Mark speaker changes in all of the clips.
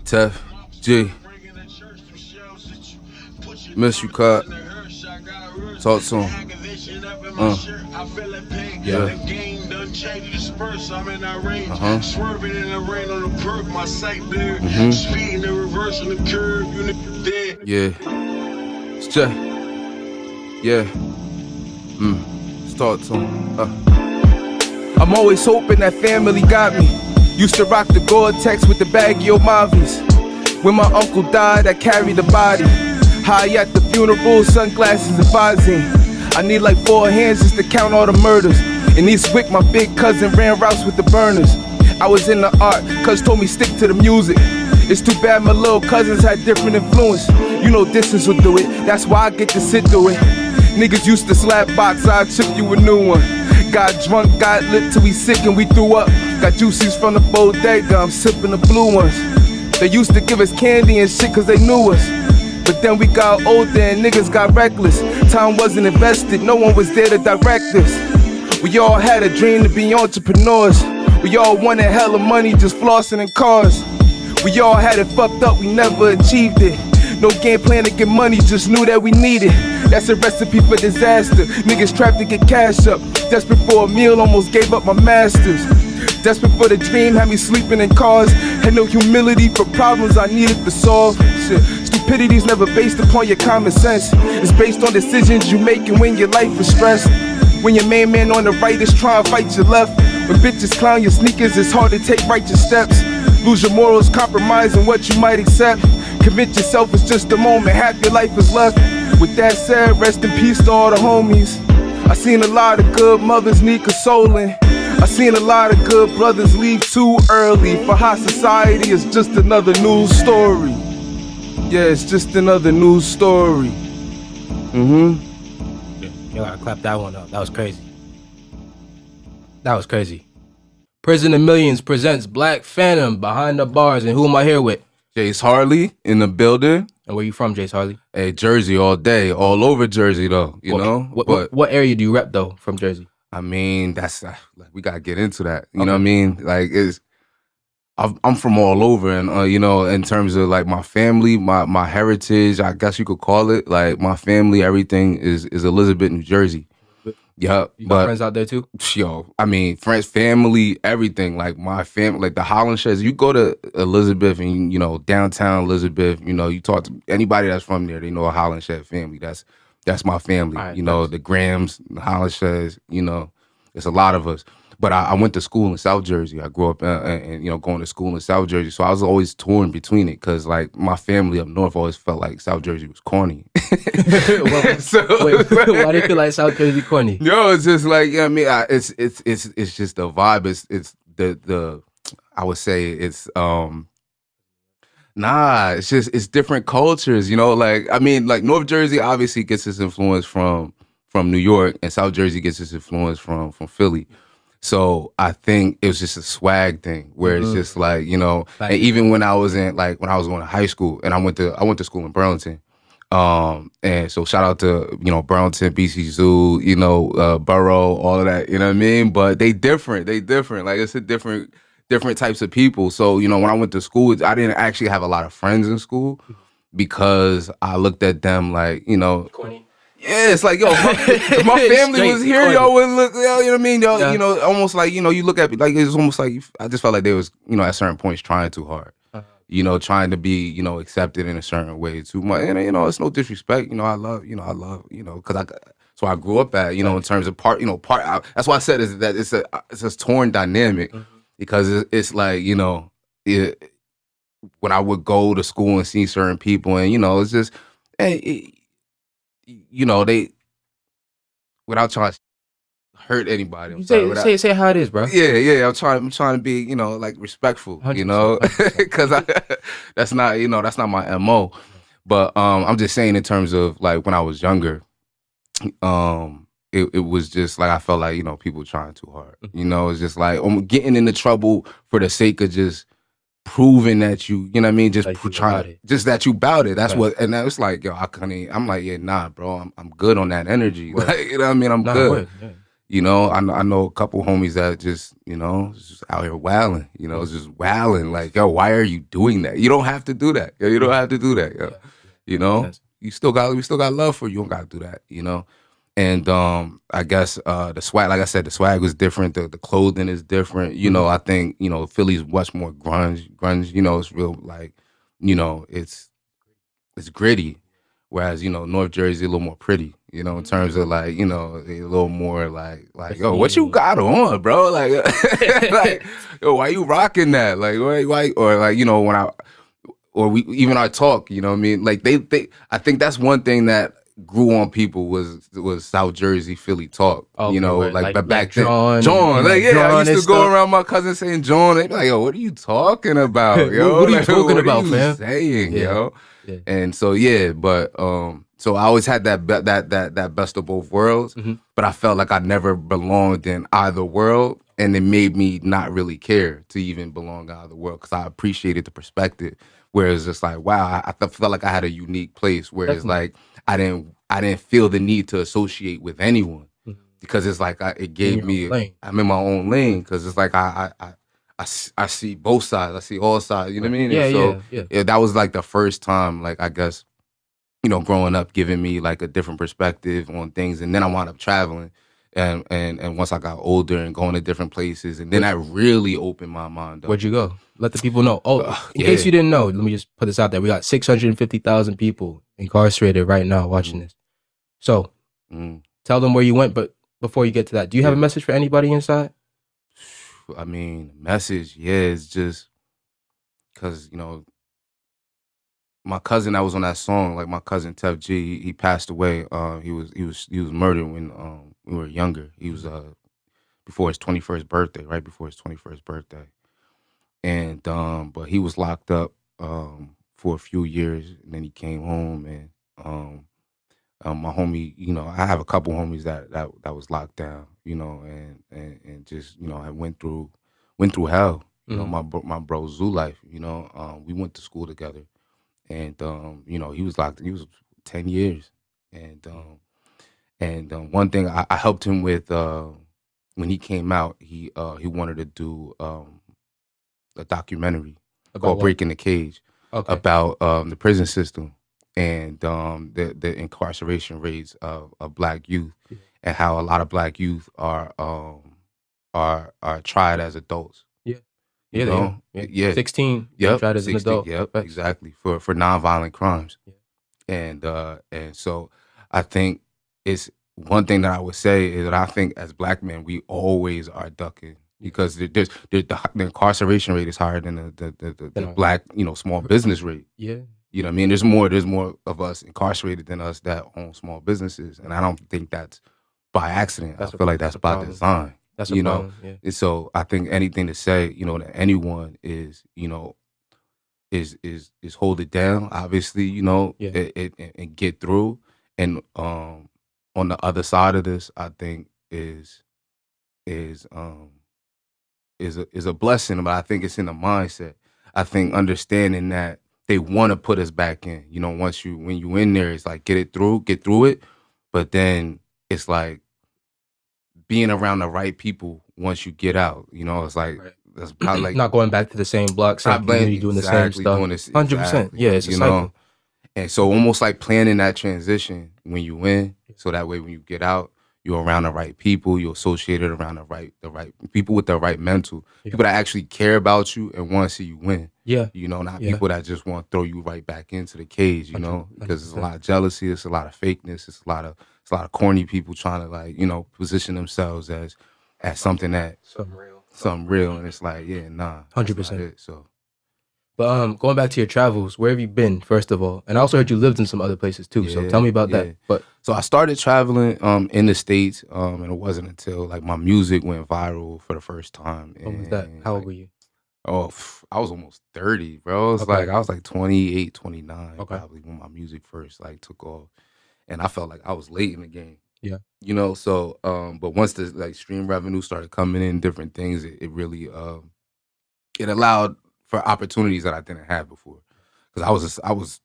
Speaker 1: Tef, G, miss you, cut. Talk to him.
Speaker 2: Yeah.
Speaker 1: Yeah.
Speaker 3: Swerving in the rain on the perk, my sight there.
Speaker 1: Mhm.
Speaker 3: Speeding the reverse on the curve, you niggas dead.
Speaker 1: Yeah. It's Jay. Yeah. Let's talk to him. I'm always hoping that family got me. Used to rock the Gore-Tex with the baggy Omavis. When my uncle died, I carried the body. High at the funeral, sunglasses and Visine. I need like 4 hands just to count all the murders. In Eastwick, my big cousin ran routes with the burners. I was in the art, cuz told me stick to the music. It's too bad my little cousins had different influence. You know distance will do it, that's why I get to sit through it. Niggas used to slap box, I'd chip you a new one. Got drunk, got lit till we sick and we threw up. Got juices from the bodega, I'm sipping the blue ones. They used to give us candy and shit cause they knew us. But then we got older and niggas got reckless. Time wasn't invested, no one was there to direct us. We all had a dream to be entrepreneurs. We all wanted hella money just flossing in cars. We all had it fucked up, we never achieved it. No game plan to get money, just knew that we needed. That's a recipe for disaster. Niggas trapped to get cash up. Desperate for a meal, almost gave up my masters. Desperate for the dream, had me sleeping in cars. Had no humility for problems I needed to solve. Shit. Stupidity's never based upon your common sense. It's based on decisions you make and when your life is stressed. When your main man on the right is trying to fight your left. When bitches clown your sneakers, it's hard to take righteous steps. Lose your morals, compromising what you might accept. Convince yourself it's just a moment, half your life is left. With that said, rest in peace to all the homies. I seen a lot of good mothers need consoling. I seen a lot of good brothers leave too early. For high society, it's just another news story. Yeah, it's just another news story.
Speaker 2: You gotta clap that one up. That was crazy. That was crazy. Prison of Millions presents Black Phantom Behind the Bars. And who am I here with?
Speaker 1: Jase Harley in the building.
Speaker 2: And where you from, Jase Harley?
Speaker 1: Hey, Jersey all day, all over Jersey though, you know?
Speaker 2: What area do you rep though from Jersey?
Speaker 1: I mean, that's like we gotta get into that. You know what I mean? Like I'm from all over, and you know, in terms of like my family, my heritage, I guess you could call it. Like my family, everything is Elizabeth, New Jersey. Yeah,
Speaker 2: You got friends out there too?
Speaker 1: Yo, I mean, friends, family, everything. Like my family, like the Holland Sheds. You go to Elizabeth and you know downtown Elizabeth. You know, you talk to anybody that's from there, they know a Holland Shed family. That's my family.
Speaker 2: Right,
Speaker 1: you know, the Grahams, the Holland Sheds. You know, it's a lot of us. But I went to school in South Jersey. I grew up and you know going to school in South Jersey. So I was always torn between it because like my family up north always felt like South Jersey was corny.
Speaker 2: Why do you feel like South Jersey corny?
Speaker 1: Yo, it's just like I mean, it's just the vibe. It's the I would say it's it's just it's different cultures. You know, like I mean, like North Jersey obviously gets its influence from New York, and South Jersey gets its influence from Philly. So I think it was just a swag thing where it's just like, you know, and even when I was going to high school and I went to school in Burlington. And so shout out to, you know, Burlington, BC Zoo, you know, Borough, all of that, you know what I mean? But they different. Like it's a different types of people. So, you know, when I went to school, I didn't actually have a lot of friends in school because I looked at them like, you know,
Speaker 2: Corny.
Speaker 1: yeah, it's like, yo, if my family was here, y'all wouldn't look, you know what I mean? Y'all,
Speaker 2: Yeah.
Speaker 1: you know, almost like, you know, you look at, like, it's almost like, I just felt like they was, you know, at certain points trying too hard. You know, trying to be, you know, accepted in a certain way too much. And, you know, it's no disrespect. You know, I love, you know, because so I grew up at, you know, in terms of that's why I said is that it's a torn dynamic because it's like, you know, when I would go to school and see certain people and, you know, it's just, you know, they, without trying to hurt anybody.
Speaker 2: Say how it is, bro.
Speaker 1: Yeah. I'm trying to be, you know, like respectful, you know, because that's not, you know, that's not my MO. But I'm just saying in terms of like when I was younger, it was just like I felt like, you know, people trying too hard. You know, it's just like I'm getting into trouble for the sake of just proving that you know what I mean, just
Speaker 2: like
Speaker 1: trying, just that you bout it. That's right. What, and that was like, yo, I couldn't. I'm like, yeah, nah, bro, I'm good on that energy. Like, you know what I mean, I'm good. You know, I know a couple homies that just, you know, just out here wilding. You know, just wilding. Like, yo, why are you doing that? You don't have to do that. Yo, you don't have to do that. Yo.
Speaker 2: Yeah.
Speaker 1: You
Speaker 2: Makes
Speaker 1: know,
Speaker 2: sense.
Speaker 1: we still got love for you. You don't got to do that. You know, and I guess the swag, like I said, the swag was different. The clothing is different. You know, I think Philly's much more grunge. Grunge, it's real like, it's gritty, whereas North Jersey a little more pretty. In terms of like a little more like yo, what you
Speaker 2: Pristine.
Speaker 1: got on, bro? Like, like yo, why you rocking that? Like why or like when I or we even our talk, you know what I mean? Like they I think that's one thing that grew on people was South Jersey, Philly talk.
Speaker 2: Okay, where
Speaker 1: Like but
Speaker 2: like
Speaker 1: back then.
Speaker 2: John
Speaker 1: John,
Speaker 2: and
Speaker 1: like
Speaker 2: like
Speaker 1: yeah, I
Speaker 2: John
Speaker 1: used
Speaker 2: and
Speaker 1: to go
Speaker 2: stuff.
Speaker 1: around my cousin saying John. They'd be like, yo, what are you talking about? Yo?
Speaker 2: What are you
Speaker 1: Like,
Speaker 2: talking
Speaker 1: what
Speaker 2: about,
Speaker 1: are you
Speaker 2: fam?
Speaker 1: saying,
Speaker 2: Yeah.
Speaker 1: yo?
Speaker 2: Yeah.
Speaker 1: And so yeah, but so I always had that best of both worlds, but I felt like I never belonged in either world, and it made me not really care to even belong in either world because I appreciated the perspective. Whereas it's like, wow, felt like I had a unique place. Whereas
Speaker 2: Definitely.
Speaker 1: like I didn't feel the need to associate with anyone
Speaker 2: Mhm.
Speaker 1: because it's like it
Speaker 2: In
Speaker 1: gave
Speaker 2: your own
Speaker 1: me
Speaker 2: lane.
Speaker 1: I'm in my own lane because it's like I see both sides. I see all sides. You know what I mean?
Speaker 2: Yeah,
Speaker 1: And so
Speaker 2: yeah.
Speaker 1: yeah, that was like the first time, like I guess, growing up, giving me like a different perspective on things, and then I wound up traveling, and once I got older and going to different places, and then
Speaker 2: Where'd
Speaker 1: I really opened my mind up.
Speaker 2: Where'd you go? Let the people know. Oh, in case
Speaker 1: Yeah.
Speaker 2: you didn't know, let me just put this out there. We got 650,000 people incarcerated right now watching this. So
Speaker 1: Mm,
Speaker 2: tell them where you went, but before you get to that, do you have a
Speaker 1: yeah.
Speaker 2: message for anybody inside?
Speaker 1: I mean, message, yeah, it's just because my cousin that was on that song, like my cousin Tev G, he passed away. He was murdered when we were younger. He was before his 21st birthday, right before his 21st birthday. And but he was locked up for a few years, and then he came home, and my homie, I have a couple homies that was locked down, and just I went through hell. My bro Zoo Life, we went to school together, and he was locked. He was 10 years, and one thing I helped him with when he came out, he wanted to do a documentary
Speaker 2: About
Speaker 1: called
Speaker 2: what?
Speaker 1: "Breaking the Cage"
Speaker 2: Okay.
Speaker 1: about the prison system and the incarceration rates of Black youth,
Speaker 2: Yeah.
Speaker 1: and how a lot of Black youth are tried as adults.
Speaker 2: Yeah.
Speaker 1: You
Speaker 2: Yeah, they are.
Speaker 1: know,
Speaker 2: Yeah.
Speaker 1: yeah,
Speaker 2: 16, getting
Speaker 1: yep,
Speaker 2: tried as an
Speaker 1: 60,
Speaker 2: adult.
Speaker 1: yep,
Speaker 2: Facts.
Speaker 1: exactly for nonviolent crimes.
Speaker 2: Yeah.
Speaker 1: And so I think it's one thing that I would say is that I think as Black men we always are ducking because the incarceration rate is higher than the Black small business rate.
Speaker 2: Yeah.
Speaker 1: You know what I mean? There's more of us incarcerated than us that own small businesses, and I don't think that's by accident. I feel like that's
Speaker 2: a
Speaker 1: by
Speaker 2: problem.
Speaker 1: design.
Speaker 2: That's a problem. Yeah.
Speaker 1: And so I think anything to say to anyone is is hold it down, obviously,
Speaker 2: Yeah.
Speaker 1: and get through. And on the other side of this, I think is is a blessing, but I think it's in the mindset. I think understanding that they want to put us back in. When you in there, it's like get through it. But then it's like being around the right people once you get out. It's like
Speaker 2: Right.
Speaker 1: that's probably like
Speaker 2: Not going back to the same block, same community, doing the same
Speaker 1: exactly
Speaker 2: stuff.
Speaker 1: doing this
Speaker 2: 100%.
Speaker 1: exactly.
Speaker 2: Yeah, it's a cycle.
Speaker 1: And so almost like planning that transition when you win, so that way when you get out, you're around the right people, you're associated around the right people with the right mental,
Speaker 2: Yeah.
Speaker 1: people that actually care about you and want to see you win.
Speaker 2: Yeah.
Speaker 1: Not
Speaker 2: Yeah.
Speaker 1: people that just want to throw you right back into the cage,
Speaker 2: 100%.
Speaker 1: because it's a lot of jealousy, it's a lot of fakeness, it's a lot of corny people trying to like, position themselves as something that something real, and it's like, yeah, nah, that's not
Speaker 2: 100%.
Speaker 1: it. So
Speaker 2: But going back to your travels, where have you been, first of all? And I also heard you lived in some other places too. So tell me about that. But
Speaker 1: so I started traveling in the States, and it wasn't until like my music went viral for the first time.
Speaker 2: what was that? How old
Speaker 1: Like,
Speaker 2: were you?
Speaker 1: I was almost 30, bro. It's
Speaker 2: Okay.
Speaker 1: like I was like 28, 29
Speaker 2: Okay.
Speaker 1: probably when my music first like took off. And I felt like I was late in the game.
Speaker 2: Yeah.
Speaker 1: So but once the like stream revenue started coming in, different things, it really it allowed for opportunities that I didn't have before. because I was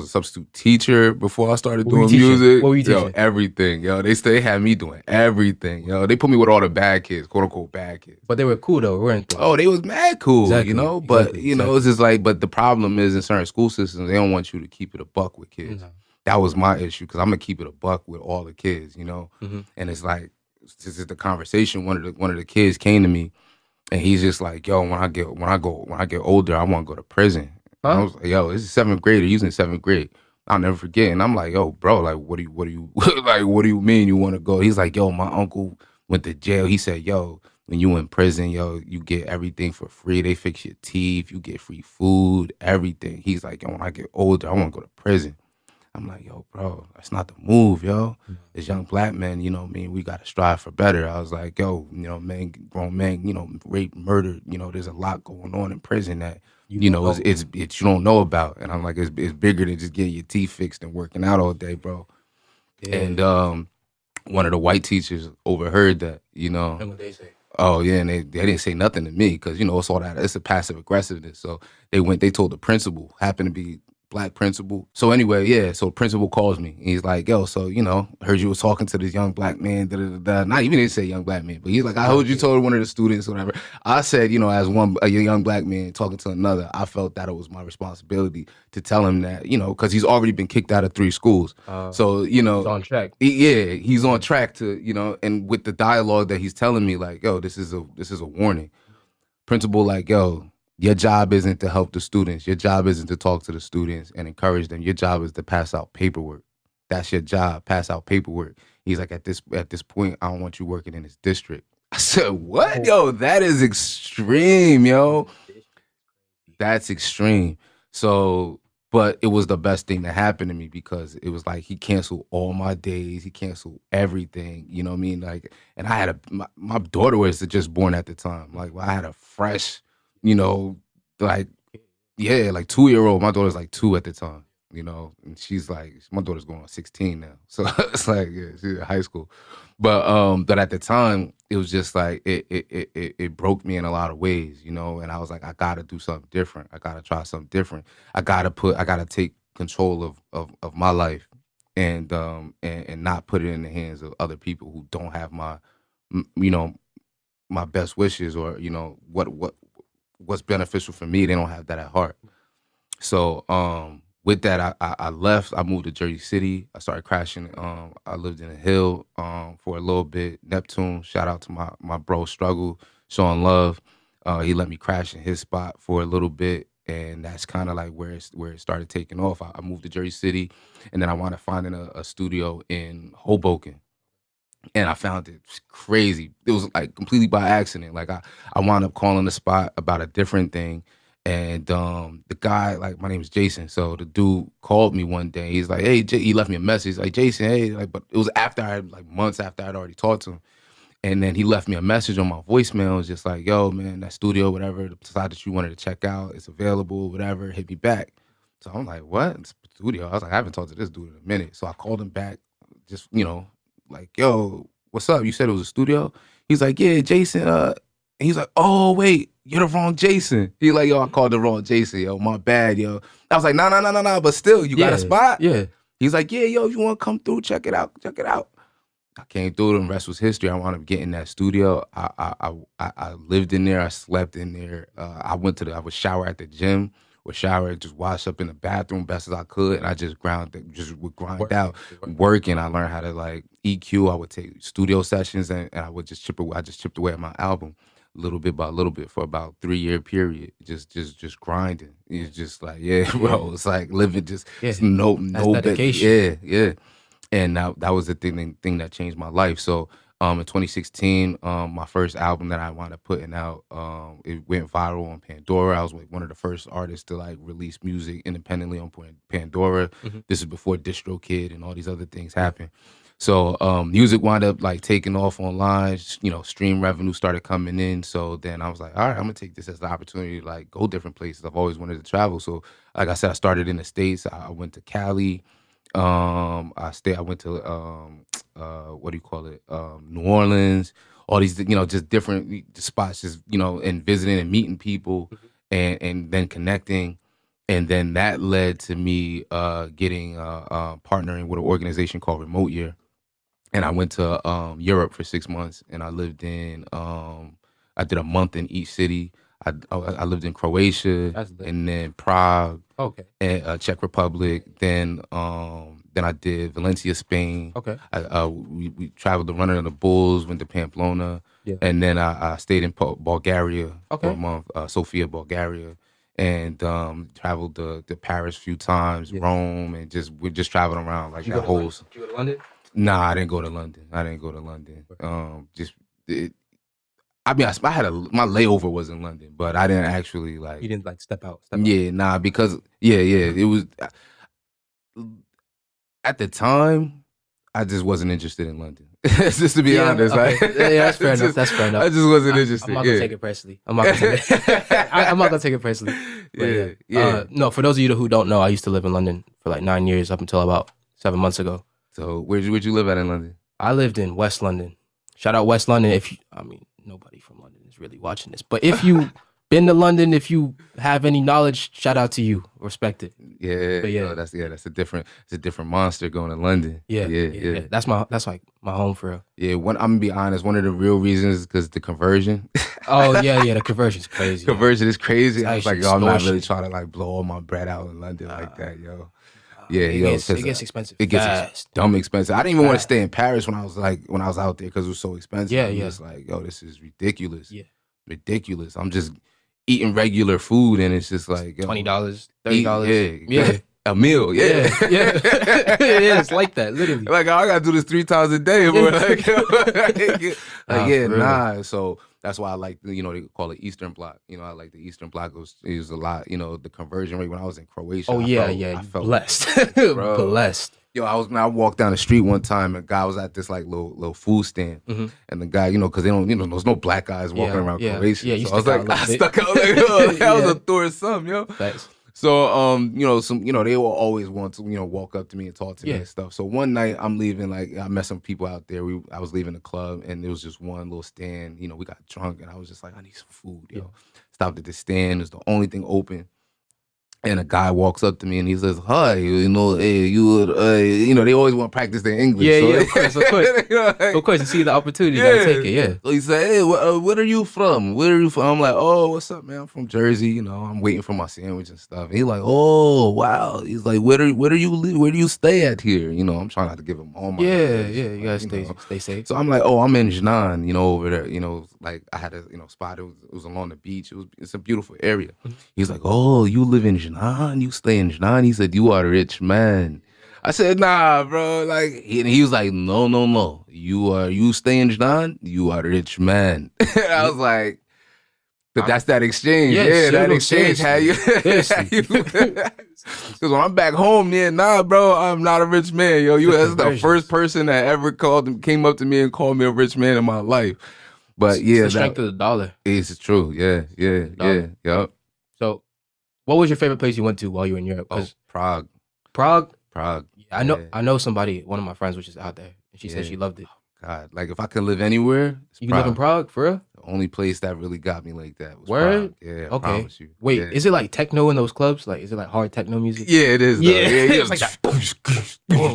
Speaker 1: a substitute teacher before I started
Speaker 2: What were you
Speaker 1: doing
Speaker 2: teaching?
Speaker 1: music.
Speaker 2: What were you
Speaker 1: Yo,
Speaker 2: teaching?
Speaker 1: everything. Yo, they had me doing everything. Yo, they put me with all the bad kids, quote unquote bad kids.
Speaker 2: But they were cool though, weren't they?
Speaker 1: Oh, they was mad cool,
Speaker 2: Exactly,
Speaker 1: you know. But
Speaker 2: exactly.
Speaker 1: it's just like, but the problem is in certain school systems, they don't want you to keep it a buck with kids.
Speaker 2: No.
Speaker 1: That was my issue because I'm gonna keep it a buck with all the kids, you know.
Speaker 2: Mhm.
Speaker 1: And it's like, this is the conversation. One of the kids came to me, and he's just like, "Yo, when I get older, I want to go to prison." And I
Speaker 2: Huh?
Speaker 1: was like, "Yo, this is seventh grade. He's in seventh grade. I'll never forget." And I'm like, "Yo, bro, like, what do you like? What do you mean you want to go?" He's like, "Yo, my uncle went to jail." He said, "Yo, when you in prison, yo, you get everything for free. They fix your teeth, you get free food, everything." He's like, "Yo, when I get older, I want to go to prison." I'm like, "Yo, bro, that's not the move, yo. As young black men, you know what I mean, we gotta strive for better." I was like, "Yo, you know, man, grown men, you know, rape, murder, you know, there's a lot going on in prison that,
Speaker 2: You
Speaker 1: you
Speaker 2: don't
Speaker 1: know,
Speaker 2: know.
Speaker 1: it's you don't know about." And I'm like, it's bigger than just getting your teeth fixed and working out all day, bro.
Speaker 2: Yeah.
Speaker 1: And one of the white teachers overheard that, you know.
Speaker 2: And what they say.
Speaker 1: Oh yeah, and they didn't say nothing to me because, you know, it's all that, it's a passive aggressiveness. So they told the principal, happened to be black principal. So anyway, yeah, so the principal calls me. He's like, "Yo, so, you know, heard you was talking to this young black man, da, da, da, da." Not even didn't say young black man, but he's like, "I heard you told one of the students," whatever. I said, you know, as a young black man talking to another, I felt that it was my responsibility to tell him that, you know, because he's already been kicked out of 3 schools. So, you know,
Speaker 2: It's on track.
Speaker 1: yeah, he's on track to, you know, and with the dialogue that he's telling me, like, "Yo, this is a warning." Principal, like, "Yo, your job isn't to help the students. Your job isn't to talk to the students and encourage them. Your job is to pass out paperwork. That's your job, pass out paperwork." He's like, at this point, I don't want you working in this district." I said, "What? Yo, that is extreme, yo. That's extreme." So, but it was the best thing that happened to me because it was like he canceled all my days. He canceled everything. You know what I mean? Like, and I had my daughter was just born at the time. Like, I had a fresh, you know, like, yeah, like 2-year-old. My daughter's like 2 at the time, you know, and she's like, my daughter's going on 16 now. So it's like, yeah, she's in high school. But at the time, it was just like it broke me in a lot of ways, you know, and I was like, I gotta do something different. I gotta try something different. I gotta take control of my life and not put it in the hands of other people who don't have my you know, my best wishes, or, you know, what's beneficial for me. They don't have that at heart. So with that, I left. I moved to Jersey City. I started crashing. I lived in a hill for a little bit. Neptune, shout out to my bro Struggle, showing love. He let me crash in his spot for a little bit, and that's kind of like where it started taking off. I moved to Jersey City, and then I wound up finding a studio in Hoboken, and I found it crazy. It was like completely by accident. Like, I wound up calling the spot about a different thing. And the guy, like, my name is Jason. So the dude called me one day. He's like, "Hey, he left me a message like, Jason, hey," like, but it was after like months after I'd already talked to him. And then he left me a message on my voicemail. It was just like, "Yo, man, that studio, whatever, the side that you wanted to check out, it's available, whatever, hit me back." So I'm like, "What? It's a studio?" I was like, "I haven't talked to this dude in a minute." So I called him back, just, you know, like, "Yo, what's up? You said it was a studio?" He's like, "Yeah, Jason." And he's like, "Oh, wait, you're the wrong Jason." He's like, "Yo, I called the wrong Jason, yo. My bad, yo." I was like, "No, no, no, no, no, but still, you got a spot?"
Speaker 2: Yeah.
Speaker 1: He's like, "Yeah, yo, if you want to come through, check it out, check it out." I came through, and the rest was history. I wound up getting that studio. I lived in there. I slept in there. I would shower at the gym, or shower, just wash up in the bathroom best as I could, and I just would grind out, working. I learned how to, like, EQ. I would take studio sessions, and I would just chip away. I just chipped away at my album, little bit by little bit, for about 3-year period. Just grinding. It's just like, yeah, bro. It's like living just
Speaker 2: Yeah.
Speaker 1: no
Speaker 2: dedication.
Speaker 1: yeah. And that was the thing that changed my life. So in 2016, my first album that I wound up putting out, it went viral on Pandora. I was like one of the first artists to, like, release music independently on Pandora. This is before DistroKid and all these other things happened. So music wound up, like, taking off online. You know, stream revenue started coming in. So then I was like, all right, I'm gonna take this as the opportunity to, like, go different places. I've always wanted to travel. So, like I said, I started in the States. I went to Cali. I went to what do you call it? New Orleans, all these, you know, just different spots, just, you know, and visiting and meeting people, and then connecting. And then that led to me getting partnering with an organization called Remote Year. And I went to Europe for 6 months, and I lived in. I did a month in each city. I lived in Croatia,
Speaker 2: That's lit.
Speaker 1: and then Prague,
Speaker 2: Okay.
Speaker 1: and Czech Republic. Then I did Valencia, Spain.
Speaker 2: Okay.
Speaker 1: We traveled the Running of the Bulls, went to Pamplona,
Speaker 2: Yeah.
Speaker 1: and then I stayed in Bulgaria for
Speaker 2: Okay.
Speaker 1: a month, Sofia, Bulgaria, and traveled to Paris a few times,
Speaker 2: Yeah.
Speaker 1: Rome, and we just traveled around like
Speaker 2: Did you
Speaker 1: that
Speaker 2: go to
Speaker 1: whole.
Speaker 2: London? Did you go to London?
Speaker 1: Nah, I didn't go to London. Just I mean, I had my layover was in London, but I didn't actually
Speaker 2: You didn't like step out.
Speaker 1: Yeah, nah, because it was at the time I just wasn't interested in London. Just to be honest,
Speaker 2: okay.
Speaker 1: like,
Speaker 2: Yeah, that's fair enough. That's fair enough.
Speaker 1: I just wasn't interested.
Speaker 2: I'm not gonna take it personally. I'm not gonna take it. I'm not gonna take it personally. But
Speaker 1: Yeah.
Speaker 2: No, for those of you who don't know, I used to live in London for like 9 years up until about 7 months ago.
Speaker 1: So where'd you live at in London?
Speaker 2: I lived in West London. Shout out West London. Nobody from London is really watching this, but if you been to London, if you have any knowledge, shout out to you. Respect it.
Speaker 1: Yeah,
Speaker 2: But yeah.
Speaker 1: no, that's a different monster going to London.
Speaker 2: Yeah. That's like my home for real.
Speaker 1: Yeah, I'm gonna be honest. One of the real reasons is because the conversion.
Speaker 2: Oh yeah, the conversion's crazy.
Speaker 1: Conversion is crazy. I was like, yo, I'm not really
Speaker 2: extortion.
Speaker 1: trying to like blow all my bread out in London like that, yo.
Speaker 2: It
Speaker 1: yo,
Speaker 2: gets expensive.
Speaker 1: It gets
Speaker 2: fast.
Speaker 1: dumb expensive. I didn't even want to
Speaker 2: Fast.
Speaker 1: stay in Paris when I was out there because it was so expensive.
Speaker 2: Yeah,
Speaker 1: I'm
Speaker 2: yeah.
Speaker 1: just like, yo, this is ridiculous.
Speaker 2: Yeah.
Speaker 1: Ridiculous. I'm just eating regular food and it's just like, yo,
Speaker 2: $20, $30.
Speaker 1: Yeah. A meal,
Speaker 2: Yeah. Yeah, it's like that, literally.
Speaker 1: Like I gotta do this 3 times a day, bro. Like,
Speaker 2: for real.
Speaker 1: nah. So that's why I like, they call it Eastern Bloc. I like the Eastern Bloc. It was a lot. The conversion rate when I was in Croatia.
Speaker 2: Oh yeah,
Speaker 1: I felt
Speaker 2: blessed,
Speaker 1: bro.
Speaker 2: blessed.
Speaker 1: Yo, I walked down the street one time and a guy was at this like little food stand,
Speaker 2: Mhm.
Speaker 1: and the guy, because they don't, there's no black guys walking around Croatia.
Speaker 2: Yeah, you
Speaker 1: so I was
Speaker 2: stuck out
Speaker 1: like,
Speaker 2: a
Speaker 1: I
Speaker 2: little
Speaker 1: stuck out
Speaker 2: bit.
Speaker 1: like, oh, that was
Speaker 2: Yeah.
Speaker 1: a tourist something, yo.
Speaker 2: Facts.
Speaker 1: So, they will always want to, walk up to me and talk to me
Speaker 2: Yeah.
Speaker 1: and stuff. So one night I'm leaving, like I met some people out there. I was leaving the club and there was just one little stand. We got drunk and I was just like, I need some food, yo. Stopped at the stand. It was the only thing open. And a guy walks up to me and he says, "Hi, hey, you, they always want to practice their English."
Speaker 2: Yeah,
Speaker 1: so
Speaker 2: yeah, of course, of course. Of course, you see the opportunity, you gotta take it. Yeah.
Speaker 1: So he said, "Hey, where are you from? Where are you from?" I'm like, "Oh, what's up, man? I'm from Jersey. I'm waiting for my sandwich and stuff." And he's like, "Oh, wow." He's like, "Where do you live? Where do you stay at here?" I'm trying not to give him all my.
Speaker 2: Yeah,
Speaker 1: information,
Speaker 2: you gotta stay safe.
Speaker 1: So I'm like, "Oh, I'm in Jinan, over there. Like I had a spot. It was along the beach. It's a beautiful area." He's like, "Oh, you live in Jinan? You stay in Jinan?" He said, "You are a rich man." I said, "Nah, bro." Like he was like, "No. You stay in Jinan? You are a rich man." I was like, but that's that exchange.
Speaker 2: Yes,
Speaker 1: that
Speaker 2: no,
Speaker 1: exchange.
Speaker 2: seriously.
Speaker 1: Because when I'm back home, nah, bro, I'm not a rich man, yo. That's the
Speaker 2: conversions.
Speaker 1: first person that ever came up to me and called me a rich man in my life. But
Speaker 2: It's the strength of the dollar.
Speaker 1: it's true. Yep.
Speaker 2: So, what was your favorite place you went to while you were in Europe? 'Cause
Speaker 1: Prague.
Speaker 2: Prague.
Speaker 1: Yeah.
Speaker 2: I know somebody. One of my friends was just out there, and she said
Speaker 1: Yeah.
Speaker 2: she loved it.
Speaker 1: God, like if I could live anywhere, it's
Speaker 2: You live in Prague for real?
Speaker 1: The only place that really got me like that was
Speaker 2: Word?
Speaker 1: Prague. Yeah, I
Speaker 2: Okay.
Speaker 1: promise you.
Speaker 2: Wait,
Speaker 1: yeah.
Speaker 2: is it like techno in those clubs? Like, is it like hard techno music?
Speaker 1: Yeah, it is. Though.
Speaker 2: Yeah.
Speaker 1: Yeah,
Speaker 2: It's like that.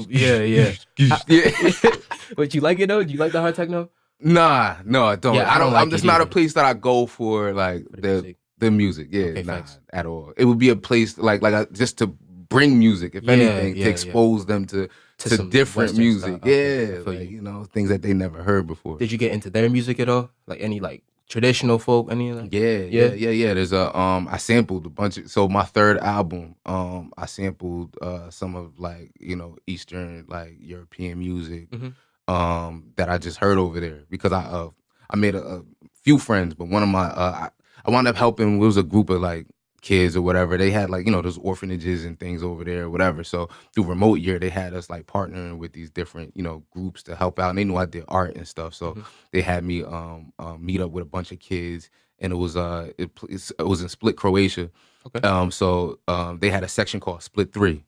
Speaker 2: Yeah. But you like it though? Do you like the hard techno?
Speaker 1: Nah, no, I don't.
Speaker 2: Yeah, I don't
Speaker 1: I'm
Speaker 2: like
Speaker 1: just
Speaker 2: it
Speaker 1: not a
Speaker 2: either.
Speaker 1: place that I go for like
Speaker 2: For the music.
Speaker 1: the music. Yeah,
Speaker 2: Okay,
Speaker 1: nah,
Speaker 2: facts.
Speaker 1: at all. It would be a place just to bring music, if anything,
Speaker 2: yeah,
Speaker 1: to expose them to
Speaker 2: some
Speaker 1: different
Speaker 2: Western
Speaker 1: music.
Speaker 2: stuff. Okay, I
Speaker 1: Yeah,
Speaker 2: feel
Speaker 1: like,
Speaker 2: you.
Speaker 1: things that they never heard before.
Speaker 2: Did you get into their music at all? Like any like traditional folk? Any of that?
Speaker 1: Yeah. There's I sampled a bunch of, so my third album, I sampled some of like, Eastern, like European music,
Speaker 2: Mhm.
Speaker 1: that I just heard over there because I made a few friends, but one of my I wound up helping. It was a group of like kids or whatever. They had like, those orphanages and things over there or whatever. So through Remote Year, they had us like partnering with these different, groups to help out. And they knew I did art and stuff. So they had me meet up with a bunch of kids. And it was it was in Split, Croatia.
Speaker 2: Okay.
Speaker 1: So they had a section called Split 3.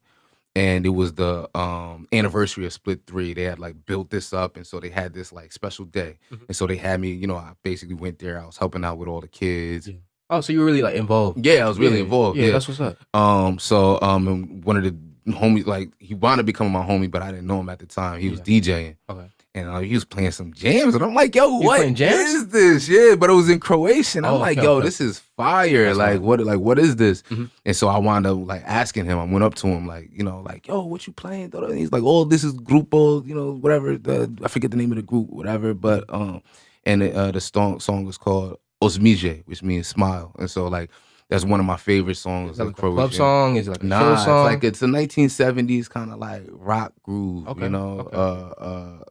Speaker 1: And it was the anniversary of Split 3. They had like built this up, and so they had this like special day.
Speaker 2: Mhm.
Speaker 1: And so they had me, I basically went there. I was helping out with all the kids.
Speaker 2: Yeah. Oh, so you were really like involved?
Speaker 1: Yeah, I was really involved.
Speaker 2: Yeah,
Speaker 1: Yeah,
Speaker 2: that's what's up.
Speaker 1: And one of the homies, like he wanted to become my homie, but I didn't know him at the time. He was DJing.
Speaker 2: Okay.
Speaker 1: And he was playing some jams, and I'm like, "Yo, what
Speaker 2: playing jams?
Speaker 1: is this?" Yeah, but it was in Croatian. I'm like, "Yo, this is fire!
Speaker 2: That's
Speaker 1: what is this?"
Speaker 2: Mhm.
Speaker 1: And so I wound up like asking him. I went up to him, like, like, "Yo, what you playing?" And he's like, "Oh, this is Grupo, whatever. I forget the name of the group, whatever." But the song was called Osmije, which means smile. And so like that's one of my favorite songs.
Speaker 2: Is that like a
Speaker 1: Croatian.
Speaker 2: club song? Is it like a chill
Speaker 1: Nah,
Speaker 2: song?
Speaker 1: it's a 1970s kind of like rock groove,
Speaker 2: Okay,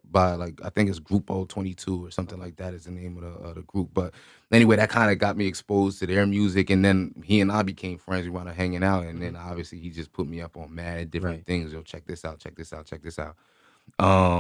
Speaker 1: by like I think it's Grupo 22 or something like that is the name of the group. But anyway, that kind of got me exposed to their music, and then he and I became friends. We wound up hanging out, and then obviously he just put me up on mad different things. Yo, check this out, check this out, check this out.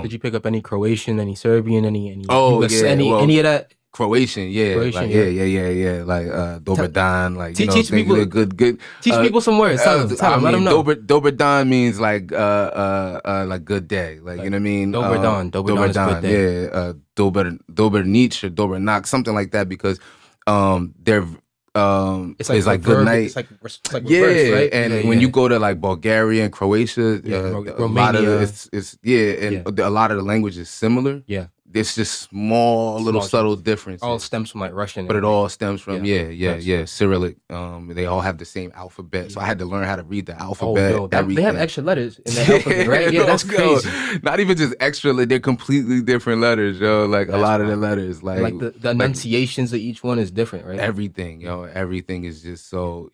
Speaker 2: Did you pick up any Croatian, any Serbian, any
Speaker 1: well,
Speaker 2: any of that?
Speaker 1: Croatian, yeah,
Speaker 2: Croatian,
Speaker 1: yeah, like Dobar dan, like
Speaker 2: teach people
Speaker 1: good.
Speaker 2: Teach people some words. Tell them, let them know.
Speaker 1: Dobar dan means like good day, like you know what I mean.
Speaker 2: Dobar dan is good day.
Speaker 1: Yeah, Dobar nič or Dobar nak, something like that, because they're it's like good night.
Speaker 2: It's like reverse, right?
Speaker 1: And when you go to like Bulgaria and Croatia, a lot of it's a lot of the language is similar.
Speaker 2: Yeah.
Speaker 1: It's just little subtle differences.
Speaker 2: All stems from like Russian.
Speaker 1: But it all stems from Cyrillic. They all have the same alphabet. So I had to learn how to read the alphabet.
Speaker 2: Oh, they have extra letters in the alphabet, right? Yeah, that's crazy.
Speaker 1: Not even just extra, they're completely different letters, yo. Like a lot of the letters. Like
Speaker 2: the enunciations of each one is different, right?
Speaker 1: Everything, yo. Everything is just so,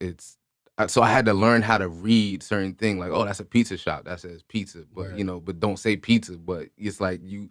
Speaker 1: it's so I had to learn how to read certain things, like, oh, that's a pizza shop that says pizza, but but don't say pizza. But it's like you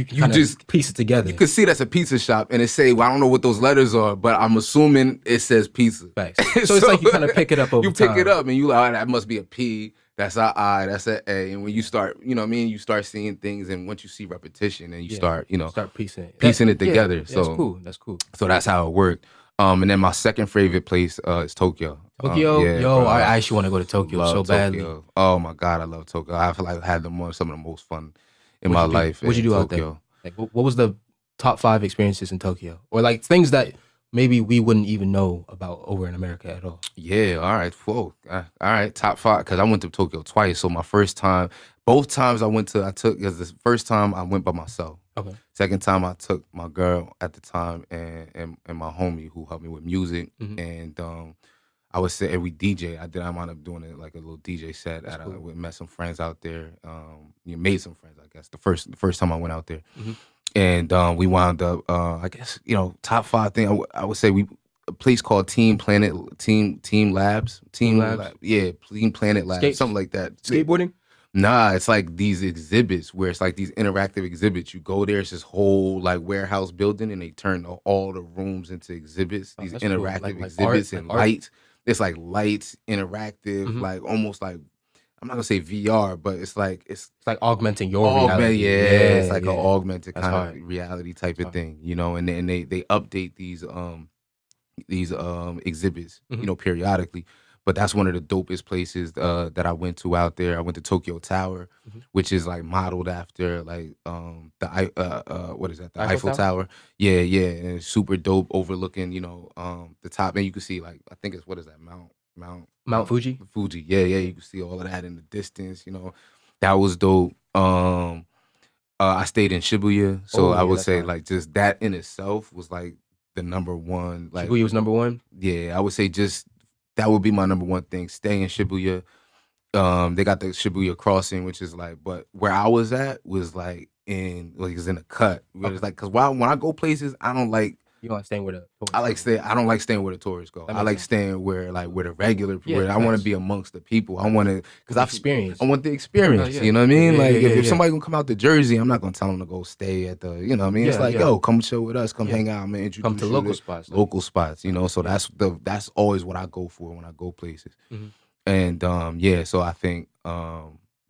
Speaker 1: just
Speaker 2: piece it together.
Speaker 1: You could see that's a pizza shop, and it say, well, I don't know what those letters are, but I'm assuming it says pizza.
Speaker 2: Right. So it's like you kind of pick it up over time.
Speaker 1: You pick it up, and you like, oh, that must be a P. That's a I. That's a A. And when you start, you start seeing things, and once you see repetition, and you start
Speaker 2: piecing
Speaker 1: it together.
Speaker 2: Yeah,
Speaker 1: so
Speaker 2: that's cool.
Speaker 1: So that's how it worked. And then my second favorite place is Tokyo.
Speaker 2: Tokyo? I actually want to go to Tokyo so badly.
Speaker 1: Oh my God, I love Tokyo. I feel like I had some of the most fun in my life.
Speaker 2: What'd you do out there? Like, what was the top 5 experiences in Tokyo? Or like things that maybe we wouldn't even know about over in America at all?
Speaker 1: Yeah, all right. Whoa. All right, top 5, because I went to Tokyo twice. So my first time, both times because the first time I went by myself.
Speaker 2: Okay.
Speaker 1: Second time I took my girl at the time and my homie who helped me with music. Mm-hmm. And I would say we DJ. I wound up doing it like a little DJ set. We met some friends out there. Made some friends, I guess. The first time I went out there. Mm-hmm. And we wound up I guess, top 5 thing I would say a place called Team Planet Team Labs. Team Labs? Yeah, Team Planet Labs. Something like that.
Speaker 2: Skateboarding?
Speaker 1: Nah, it's like these exhibits where it's like these interactive exhibits. You go there, it's this whole like warehouse building, and they turn all the rooms into exhibits. These interactive cool. like exhibits and lights. It's like lights, interactive, like almost like, I'm not gonna say VR, but it's like
Speaker 2: augmenting your reality.
Speaker 1: Yeah, it's like an augmented kind of reality type of thing, and then they update these exhibits, periodically. But that's one of the dopest places that I went to out there. I went to Tokyo Tower, which is like modeled after like what is that? The Eiffel Tower. Yeah, and it's super dope, overlooking the top, and you can see like I think it's what is that
Speaker 2: Mount Fuji?
Speaker 1: Fuji. Yeah, you can see all of that in the distance. That was dope. I stayed in Shibuya, so I would say like just that in itself was like the number one. Like
Speaker 2: Shibuya was number one.
Speaker 1: Yeah, I would say just. That would be my number one thing. Stay in Shibuya. They got the Shibuya crossing, which is like, but where I was at was like it's in a cut. It's like, cause when I go places, I don't like.
Speaker 2: You don't like staying where the tourists
Speaker 1: I don't like staying where the tourists go. I like staying where the regular people. I want to be amongst the people. I want to because I want the experience. You know what I mean? If somebody gonna come out to Jersey, I'm not gonna tell them to go stay at the. You know what I mean? It's like yo, come chill with us, come hang out, man.
Speaker 2: Come to local spots.
Speaker 1: Local spots. So that's always what I go for when I go places. Mm-hmm. And so I think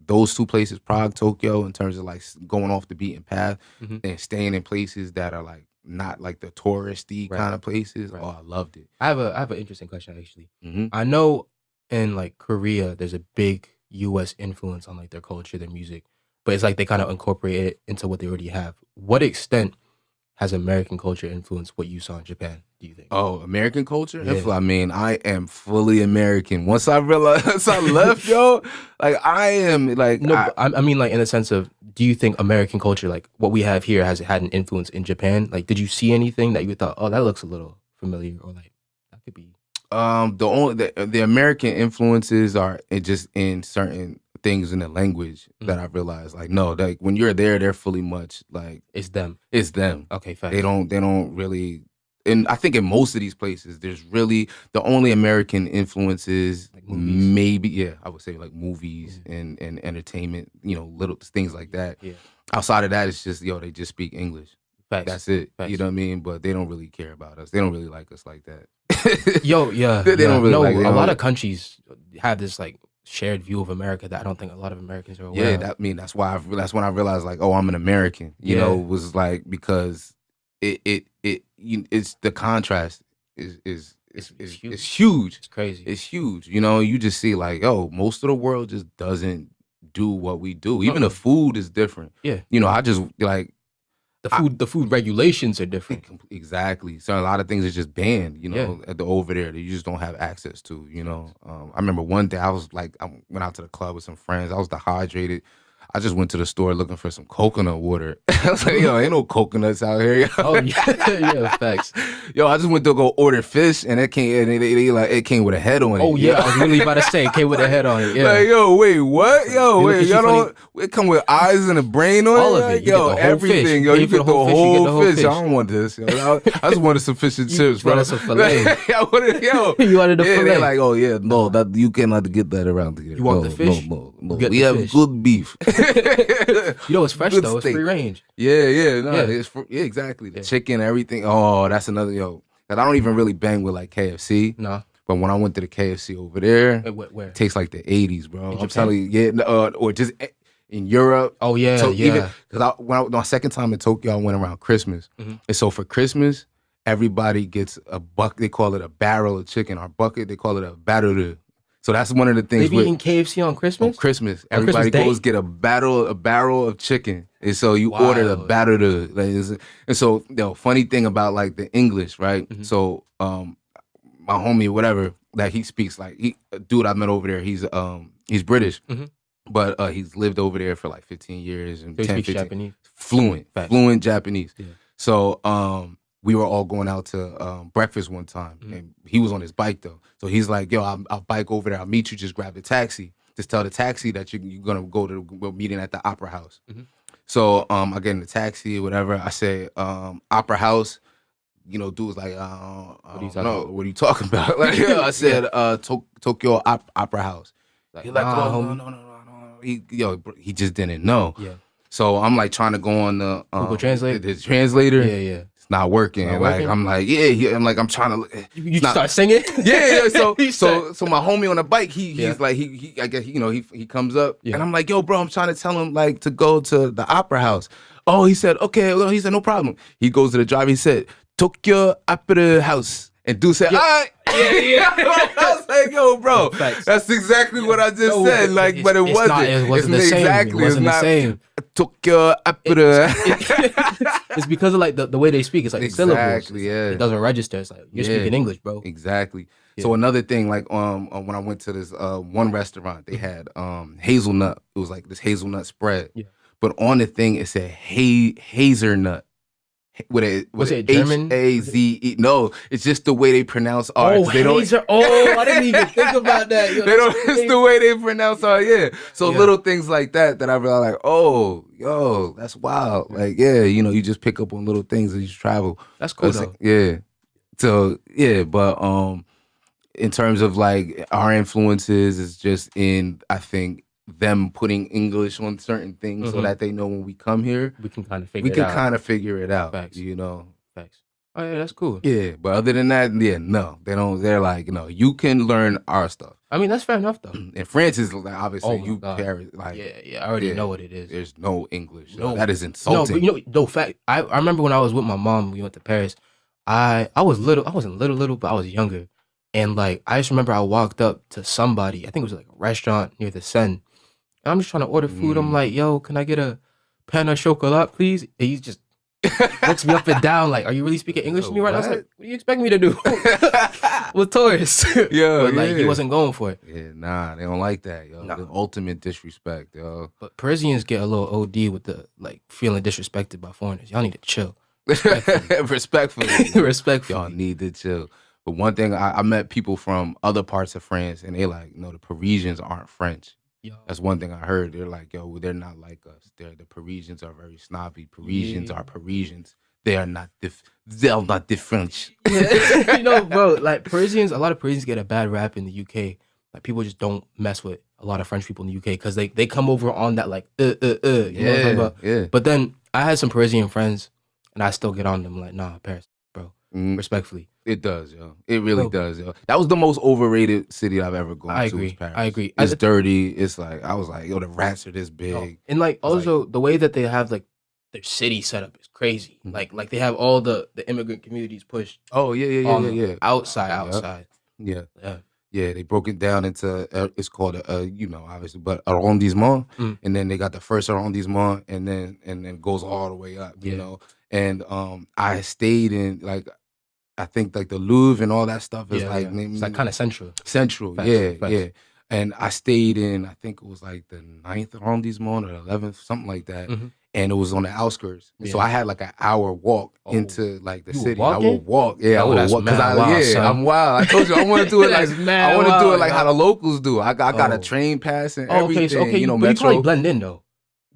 Speaker 1: those 2 places, Prague, Tokyo, in terms of like going off the beaten path and staying in places that are like. Not like the touristy kind of places. Right. Oh, I loved it.
Speaker 2: I have an interesting question actually.
Speaker 1: Mm-hmm.
Speaker 2: I know in like Korea, there's a big U.S. influence on like their culture, their music, but it's like they kind of incorporate it into what they already have. What extent has American culture influenced what you saw in Japan? do you think?
Speaker 1: Oh, American culture?
Speaker 2: Yeah.
Speaker 1: I mean, I am fully American. Once I realized, once I left, yo, like I am like
Speaker 2: No, but I mean, like in the sense of, do you think American culture, like what we have here, has had an influence in Japan? Like, did you see anything that you thought, oh, that looks a little familiar, or like that could be?
Speaker 1: the American influences are just in certain things in the language that I realized. Like, no, like when you're there, they're fully much like
Speaker 2: It's them.
Speaker 1: it's them.
Speaker 2: Okay, facts.
Speaker 1: They don't really. And I think in most of these places, there's really the only American influences,
Speaker 2: Like movies.
Speaker 1: maybe, yeah, I would say like movies and entertainment, little things like that.
Speaker 2: Yeah.
Speaker 1: Outside of that, it's just, they just speak English.
Speaker 2: Facts.
Speaker 1: That's it.
Speaker 2: Facts.
Speaker 1: You know what I mean? But they don't really care about us. They don't really like us like that.
Speaker 2: Yo, yeah.
Speaker 1: They don't really like
Speaker 2: a lot of countries have this like shared view of America that I don't think a lot of Americans are aware of.
Speaker 1: That's why that's when I realized like, oh, I'm an American. It was like because it's the contrast is
Speaker 2: huge.
Speaker 1: it's huge.
Speaker 2: It's crazy.
Speaker 1: It's huge. You just see like, oh, most of the world just doesn't do what we do. Even the food is different.
Speaker 2: Yeah.
Speaker 1: I just like
Speaker 2: the food regulations are different.
Speaker 1: Exactly. So a lot of things are just banned,
Speaker 2: Yeah.
Speaker 1: over there that you just don't have access to, I remember one day I was like, I went out to the club with some friends. I was dehydrated. I just went to the store looking for some coconut water. I was like, yo, ain't no coconuts out here. Yo.
Speaker 2: Oh yeah, facts.
Speaker 1: Yo, I just went to go order fish, and it came, and it came with a head on it.
Speaker 2: Oh yeah, I was literally about to say it came with a head on it. Yeah.
Speaker 1: Like, yo, wait, what? Yo, wait, y'all don't. It come with eyes and a brain on
Speaker 2: all
Speaker 1: it.
Speaker 2: of it.
Speaker 1: Like, yo, everything.
Speaker 2: Fish.
Speaker 1: Yo, you get the whole fish.
Speaker 2: fish.
Speaker 1: I don't want this. Yo. I just wanted some fish and chips, bro.
Speaker 2: Wanted some filet.
Speaker 1: I wanted, yo.
Speaker 2: You wanted the filet.
Speaker 1: They're like, oh yeah, no, that you cannot get that around here.
Speaker 2: You want the fish?
Speaker 1: No.
Speaker 2: Get
Speaker 1: We
Speaker 2: the
Speaker 1: have
Speaker 2: fish.
Speaker 1: good beef.
Speaker 2: You know, it's fresh
Speaker 1: Good
Speaker 2: though.
Speaker 1: steak.
Speaker 2: It's free range.
Speaker 1: Yeah. Exactly. The chicken, everything. Oh, that's another Cause I don't even really bang with like KFC.
Speaker 2: No.
Speaker 1: But when I went to the KFC over there,
Speaker 2: Where?
Speaker 1: it tastes like the '80s, bro. I'm
Speaker 2: Japan?
Speaker 1: telling you, or just in Europe.
Speaker 2: Oh yeah,
Speaker 1: So
Speaker 2: yeah.
Speaker 1: Because my second time in Tokyo, I went around Christmas, and so for Christmas, everybody gets a bucket. They call it a barrel of chicken. Our bucket, they call it a barrel. So that's one of the things.
Speaker 2: They be eating KFC on Christmas.
Speaker 1: On Christmas, everybody
Speaker 2: Christmas
Speaker 1: goes get a barrel of chicken, and so you order the barrel. And so the funny thing about like the English, right? So my homie, whatever, that he speaks like a dude I met over there. He's British, but he's lived over there for like 15 years and
Speaker 2: So he
Speaker 1: 10,
Speaker 2: speaks
Speaker 1: 15,
Speaker 2: Japanese.
Speaker 1: fluent Japanese.
Speaker 2: Yeah.
Speaker 1: So we were all going out to breakfast one time, and he was on his bike though. So he's like, "Yo, I'll bike over there. I'll meet you. Just grab the taxi. Just tell the taxi that you're gonna go to the meeting at the Opera House." So I get in the taxi or whatever. I say, Opera House. Dude's like, I don't know. What are you talking about? Like, I said, Tokyo Opera House. He's like, oh, no. He just didn't know.
Speaker 2: Yeah.
Speaker 1: So I'm like trying to go on the
Speaker 2: Google Translate?
Speaker 1: the translator.
Speaker 2: Yeah.
Speaker 1: It's not working.
Speaker 2: Not
Speaker 1: like
Speaker 2: working?
Speaker 1: I'm like, I'm trying to.
Speaker 2: You start singing?
Speaker 1: Yeah. So my homie on the bike, he's like, I guess he comes up, and I'm like, yo, bro, I'm trying to tell him like to go to the Opera House. Oh, he said, okay. Well, he said, no problem. He goes to the driver. He said, Tokyo Opera House. And dude said, all right. Yeah. I was like, yo, bro, that's exactly what I just said. Like, but it wasn't.
Speaker 2: It wasn't the same.
Speaker 1: Exactly.
Speaker 2: It wasn't the same.
Speaker 1: Tokyo Opera.
Speaker 2: It's because of like the way they speak. It's like the syllables.
Speaker 1: Exactly, yeah.
Speaker 2: It doesn't register. It's like you're speaking English, bro.
Speaker 1: Exactly. Yeah. So another thing, like when I went to this one restaurant, they had hazelnut. It was like this hazelnut spread. Yeah. But on the thing it said hazelnut. Was it
Speaker 2: German?
Speaker 1: H-A-Z-E? No, it's just the way they pronounce R.
Speaker 2: Oh, hazer. Oh, I didn't even think about that. Yo,
Speaker 1: it's the way they pronounce R. Yeah. So little things like that I realized, like, oh, yo, that's wild. Like, you just pick up on little things as you travel.
Speaker 2: That's cool though.
Speaker 1: Yeah. So but in terms of like our influences, is just in, I think, them putting English on certain things so that they know when we come here,
Speaker 2: we can kind of figure it out.
Speaker 1: Facts.
Speaker 2: Facts. Oh yeah, that's cool.
Speaker 1: Yeah, but other than that, no, they don't. They're like, you can learn our stuff.
Speaker 2: I mean, that's fair enough though.
Speaker 1: And France is like, obviously carry like,
Speaker 2: I already know what it is.
Speaker 1: There's no English. No, that is insulting.
Speaker 2: No, but fact. I remember when I was with my mom, we went to Paris. I was little. I wasn't little, but I was younger. And like, I just remember I walked up to somebody. I think it was like a restaurant near the Seine. And I'm just trying to order food. I'm like, yo, can I get a pain au chocolat, please? And he's just looks me up and down like, "Are you really speaking English to me right now?" I was
Speaker 1: What?
Speaker 2: like, "What do you expect me to do with tourists?"
Speaker 1: Yeah,
Speaker 2: but like he
Speaker 1: yeah.
Speaker 2: wasn't going for it.
Speaker 1: Yeah, nah, they don't like that, yo.
Speaker 2: Nah.
Speaker 1: The ultimate disrespect, yo.
Speaker 2: But Parisians get a little OD with the like feeling disrespected by foreigners. Y'all need to chill. Respectfully.
Speaker 1: Respectfully.
Speaker 2: Respectfully.
Speaker 1: Y'all need to chill. But one thing, I met people from other parts of France, and they like, no, the Parisians aren't French.
Speaker 2: Yo.
Speaker 1: That's one thing I heard. They're like, yo, they're not like us. The Parisians are very snobby. Parisians are Parisians. They are not they're not the French.
Speaker 2: You know, bro, like a lot of Parisians get a bad rap in the UK. Like people just don't mess with a lot of French people in the UK because they come over on that like you know what I'm talking about?
Speaker 1: Yeah.
Speaker 2: But then I had some Parisian friends and I still get on them like, nah, Paris, bro. Respectfully.
Speaker 1: It does, yo. It really does, yo. That was the most overrated city I've ever gone
Speaker 2: I
Speaker 1: to.
Speaker 2: agree.
Speaker 1: Was Paris.
Speaker 2: I agree.
Speaker 1: It's dirty. It's like I was like, yo, the rats are this big.
Speaker 2: And like also the way that they have like their city set up is crazy. Like they have all the immigrant communities pushed.
Speaker 1: Oh yeah.
Speaker 2: Outside.
Speaker 1: Yeah.
Speaker 2: Yeah.
Speaker 1: Yeah, they broke it down into it's called obviously, but arrondissement, and then they got the first arrondissement, and then goes all the way up, you know. And I stayed in like I think like the Louvre and all that stuff is
Speaker 2: it's like kind of central.
Speaker 1: Central, yeah. And I stayed in I think it was like the 9th arrondissement or 11th, something like that. And it was on the outskirts. So I had like an hour walk into like the city.
Speaker 2: Walking?
Speaker 1: I would walk. Yeah, I would walk because I'm wild. I told you I want to do it like I want to do it like how the locals do. I got a train pass and everything.
Speaker 2: Okay.
Speaker 1: You know,
Speaker 2: but
Speaker 1: metro.
Speaker 2: You probably blend in though.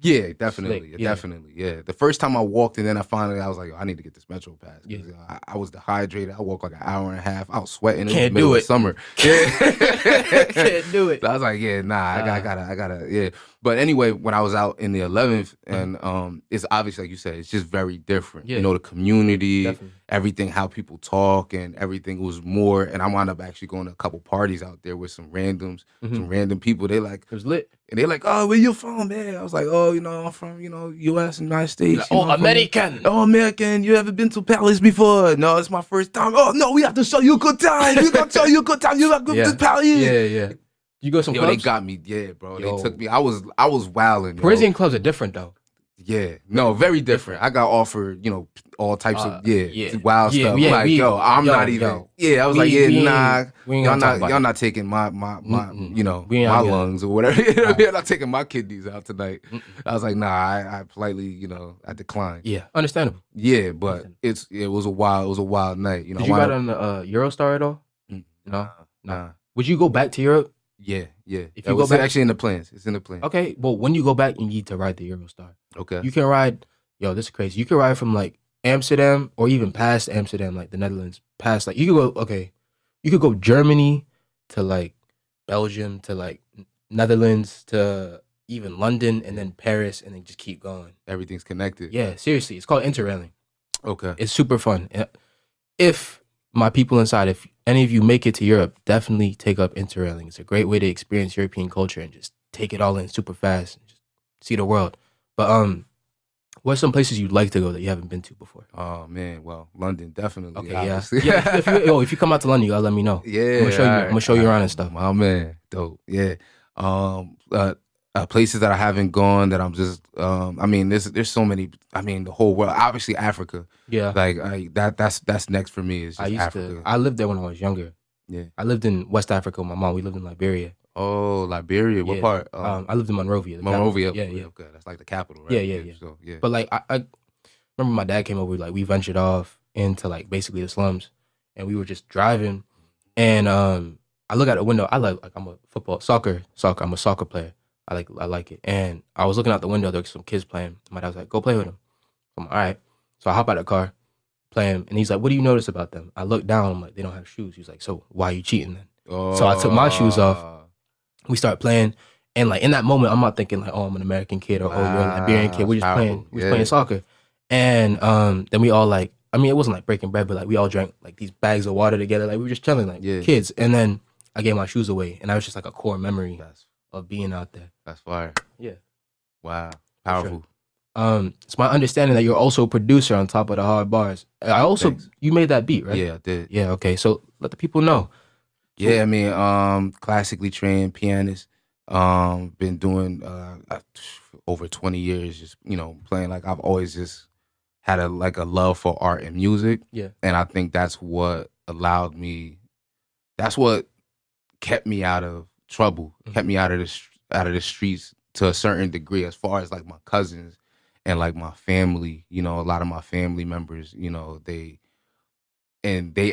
Speaker 1: Yeah, definitely.
Speaker 2: Slick,
Speaker 1: Definitely. Yeah. The first time I walked and then I was like, I need to get this metro pass.
Speaker 2: Yeah.
Speaker 1: I was dehydrated. I walked like an hour and a half. I was sweating in the
Speaker 2: Can't
Speaker 1: middle
Speaker 2: do
Speaker 1: of
Speaker 2: it.
Speaker 1: summer. Yeah.
Speaker 2: Can't do it.
Speaker 1: So I was like, yeah, nah, I gotta, yeah. But anyway, when I was out in the 11th, and it's obviously, like you said, it's just very different.
Speaker 2: Yeah.
Speaker 1: You know, the community,
Speaker 2: Definitely.
Speaker 1: everything, how people talk, and everything was more. And I wound up actually going to a couple parties out there with some randoms, some random people. They like,
Speaker 2: It was lit.
Speaker 1: and they're like, oh, where you from, man? I was like, oh, you know, I'm from, U.S., United States.
Speaker 2: Like, oh, American.
Speaker 1: American. You ever been to Paris before? No, it's my first time. Oh, no, we have to show you a good time. We got to show you a good time. You have to go to Paris.
Speaker 2: Yeah. You go some
Speaker 1: Yo,
Speaker 2: clubs?
Speaker 1: they got me, yeah, bro.
Speaker 2: Yo.
Speaker 1: They took me. I was wilding.
Speaker 2: Parisian clubs are different though.
Speaker 1: Yeah, no, very different. I got offered, all types of wild stuff.
Speaker 2: Yeah,
Speaker 1: like, I'm not even. Yeah, I was like, nah, y'all not taking my my lungs or whatever. You're not taking my kidneys out tonight. I was like, nah, I politely, I declined.
Speaker 2: Yeah, understandable.
Speaker 1: Yeah, but it was a wild night.
Speaker 2: Did you got on the Eurostar at all? No. Would you go back to Europe?
Speaker 1: Yeah.
Speaker 2: If you go back,
Speaker 1: actually in the plans. It's in the plans.
Speaker 2: Okay, well, when you go back, you need to ride the Eurostar.
Speaker 1: Okay.
Speaker 2: You can ride. Yo, this is crazy. You can ride from like Amsterdam or even past Amsterdam, like the Netherlands. Past like you could go. Okay, you could go Germany to like Belgium to like Netherlands to even London and then Paris and then just keep going.
Speaker 1: Everything's connected.
Speaker 2: Yeah, seriously, it's called interrailing.
Speaker 1: Okay.
Speaker 2: It's super fun. If my people inside, if any of you make it to Europe, definitely take up interrailing. It's a great way to experience European culture and just take it all in super fast and just see the world. But what's some places you'd like to go that you haven't been to before?
Speaker 1: Oh man, well, London definitely.
Speaker 2: Okay,
Speaker 1: obviously.
Speaker 2: yeah. If you come out to London, you gotta let me know.
Speaker 1: Yeah,
Speaker 2: I'm gonna show you around and stuff.
Speaker 1: My man, dope. Yeah. Places that I haven't gone that I'm just. I mean, there's so many. I mean, the whole world. Obviously, Africa.
Speaker 2: Yeah.
Speaker 1: Like that's next for me. Is just Africa.
Speaker 2: I lived there when I was younger.
Speaker 1: Yeah.
Speaker 2: I lived in West Africa with my mom. We lived in Liberia.
Speaker 1: Oh, Liberia. What part?
Speaker 2: I lived in Monrovia.
Speaker 1: Monrovia.
Speaker 2: Yeah.
Speaker 1: Okay, that's like the capital, right?
Speaker 2: Yeah.
Speaker 1: So, yeah.
Speaker 2: But like I remember my dad came over. Like we ventured off into like basically the slums, and we were just driving, and I look out the window. I'm a soccer. I'm a soccer player. I like it. And I was looking out the window. There were some kids playing. My dad was like, "Go play with them." I'm like, all right. So I hop out of the car, play him, and he's like, "What do you notice about them?" I look down. I'm like, "They don't have shoes." He's like, "So why are you cheating then?" So I took my shoes off. We started playing, and like in that moment, I'm not thinking like, "Oh, I'm an American kid" or "Oh, you're a Liberian kid." We're just playing. We're playing soccer, and then we all like. I mean, it wasn't like breaking bread, but like we all drank like these bags of water together. Like we were just chilling like kids. And then I gave my shoes away, and that was just like a core memory of being out there.
Speaker 1: That's fire.
Speaker 2: Yeah.
Speaker 1: Wow. Powerful.
Speaker 2: Sure. It's my understanding that you're also a producer on top of the hard bars. You made that beat, right?
Speaker 1: Yeah, I did.
Speaker 2: Yeah. Okay. So let the people know.
Speaker 1: Yeah, I mean, classically trained pianist. Been doing over 20 years, just playing. Like I've always just had a love for art and music.
Speaker 2: Yeah.
Speaker 1: And I think that's what allowed me. That's what kept me out of trouble, kept me out of the streets to a certain degree. As far as like my cousins and like my family, a lot of my family members, they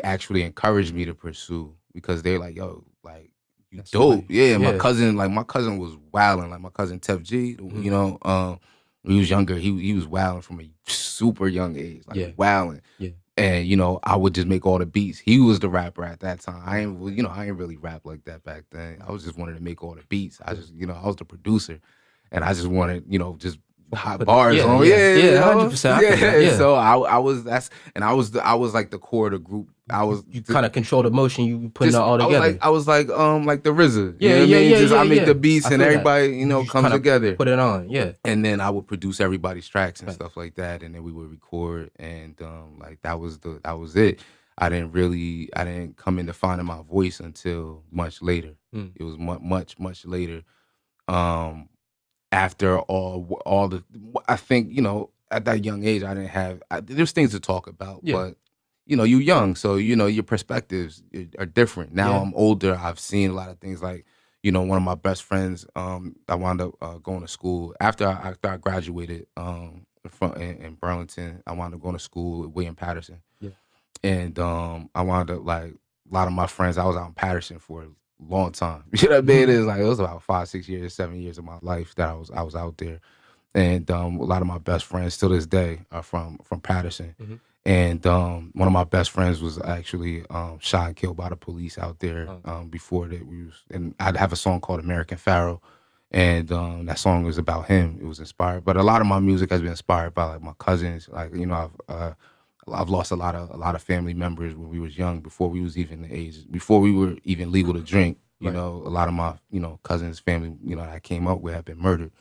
Speaker 1: actually encouraged me to pursue because they're like, yo, like you
Speaker 2: That's
Speaker 1: dope.
Speaker 2: somebody.
Speaker 1: Yeah,
Speaker 2: Yeah.
Speaker 1: my cousin was wilding, like my cousin Tef G, when he was younger, he was wilding from a super young age, like
Speaker 2: Yeah.
Speaker 1: wilding.
Speaker 2: Yeah.
Speaker 1: And I would just make all the beats. He was the rapper at that time. I ain't really rap like that back then. I was just wanted to make all the beats. I just, I was the producer, and I just wanted, just hot bars on.
Speaker 2: Yeah, 100%.
Speaker 1: Yeah. So I was I was like the core of the group.
Speaker 2: You kind of control the motion. You putting it all together.
Speaker 1: I was like the RZA.
Speaker 2: Yeah,
Speaker 1: You know what I mean?
Speaker 2: yeah,
Speaker 1: I make
Speaker 2: yeah.
Speaker 1: the beats
Speaker 2: I
Speaker 1: and
Speaker 2: feel that.
Speaker 1: everybody,
Speaker 2: You
Speaker 1: comes
Speaker 2: kinda
Speaker 1: together.
Speaker 2: Put it on. Yeah.
Speaker 1: And then I would produce everybody's tracks and
Speaker 2: Right.
Speaker 1: stuff like that, and then we would record, and like that was it. I didn't come into finding my voice until much later. It was much later. After all the, I think at that young age I didn't have. There's things to talk about,
Speaker 2: Yeah.
Speaker 1: but you're young, so your perspectives are different. Now
Speaker 2: Yeah.
Speaker 1: I'm older. I've seen a lot of things. Like one of my best friends. I wound up going to school after I graduated in Burlington. I wound up going to school with William Patterson.
Speaker 2: Yeah.
Speaker 1: And I wound up like a lot of my friends. I was out in Patterson for a long time. You know what I mean? It was about 5, 6 years, 7 years of my life that I was out there. And a lot of my best friends to this day are from Patterson.
Speaker 2: Mhm.
Speaker 1: And one of my best friends was actually shot and killed by the police out there before that. And I'd have a song called American Pharaoh. And that song was about him. It was inspired. But a lot of my music has been inspired by like my cousins. Like, I've lost a lot of family members when we was young, before we was even the age, before we were even legal to drink.
Speaker 2: Right.
Speaker 1: A lot of my cousins, family, that I came up with have been murdered.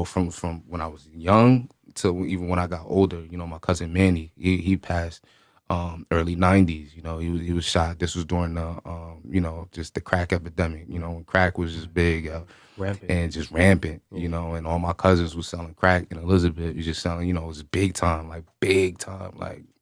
Speaker 1: From when I was young to even when I got older. My cousin Manny, he passed early '90s. He was shot. This was during the just the crack epidemic. When crack was just big.
Speaker 2: Rampant.
Speaker 1: And just rampant, and all my cousins was selling crack in Elizabeth. You just selling, it was big time, like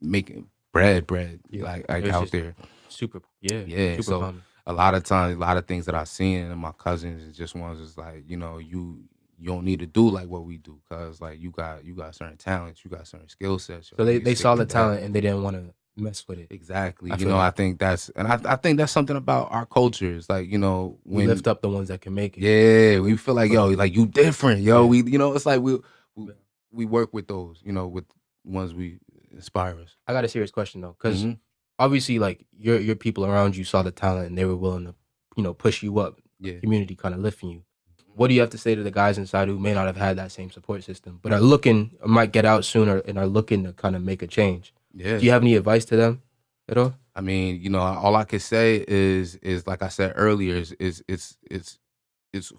Speaker 1: making bread, like out
Speaker 2: just
Speaker 1: there.
Speaker 2: Super, yeah.
Speaker 1: Yeah.
Speaker 2: Super
Speaker 1: So
Speaker 2: common.
Speaker 1: a lot of times, a lot of things that I seen in my cousins is just ones is like, you don't need to do like what we do, cause like you got certain talents, you got certain skill sets.
Speaker 2: So they saw the talent and they didn't want to mess with it.
Speaker 1: Exactly.
Speaker 2: I feel that.
Speaker 1: I think I think that's something about our culture. It's like, when
Speaker 2: We lift up the ones that can make it.
Speaker 1: yeah, we feel like, yo, like you different, yo. We, it's like we work with those, with ones we inspire us.
Speaker 2: I got a serious question though, because
Speaker 1: Mhm.
Speaker 2: obviously, like your people around you saw the talent and they were willing to, push you up.
Speaker 1: Yeah.
Speaker 2: Community kind of lifting you. What do you have to say to the guys inside who may not have had that same support system, but are looking, might get out sooner and are looking to kind of make a change?
Speaker 1: Yeah.
Speaker 2: Do you have any advice to them at all?
Speaker 1: I mean, all I can say is like I said earlier, is it's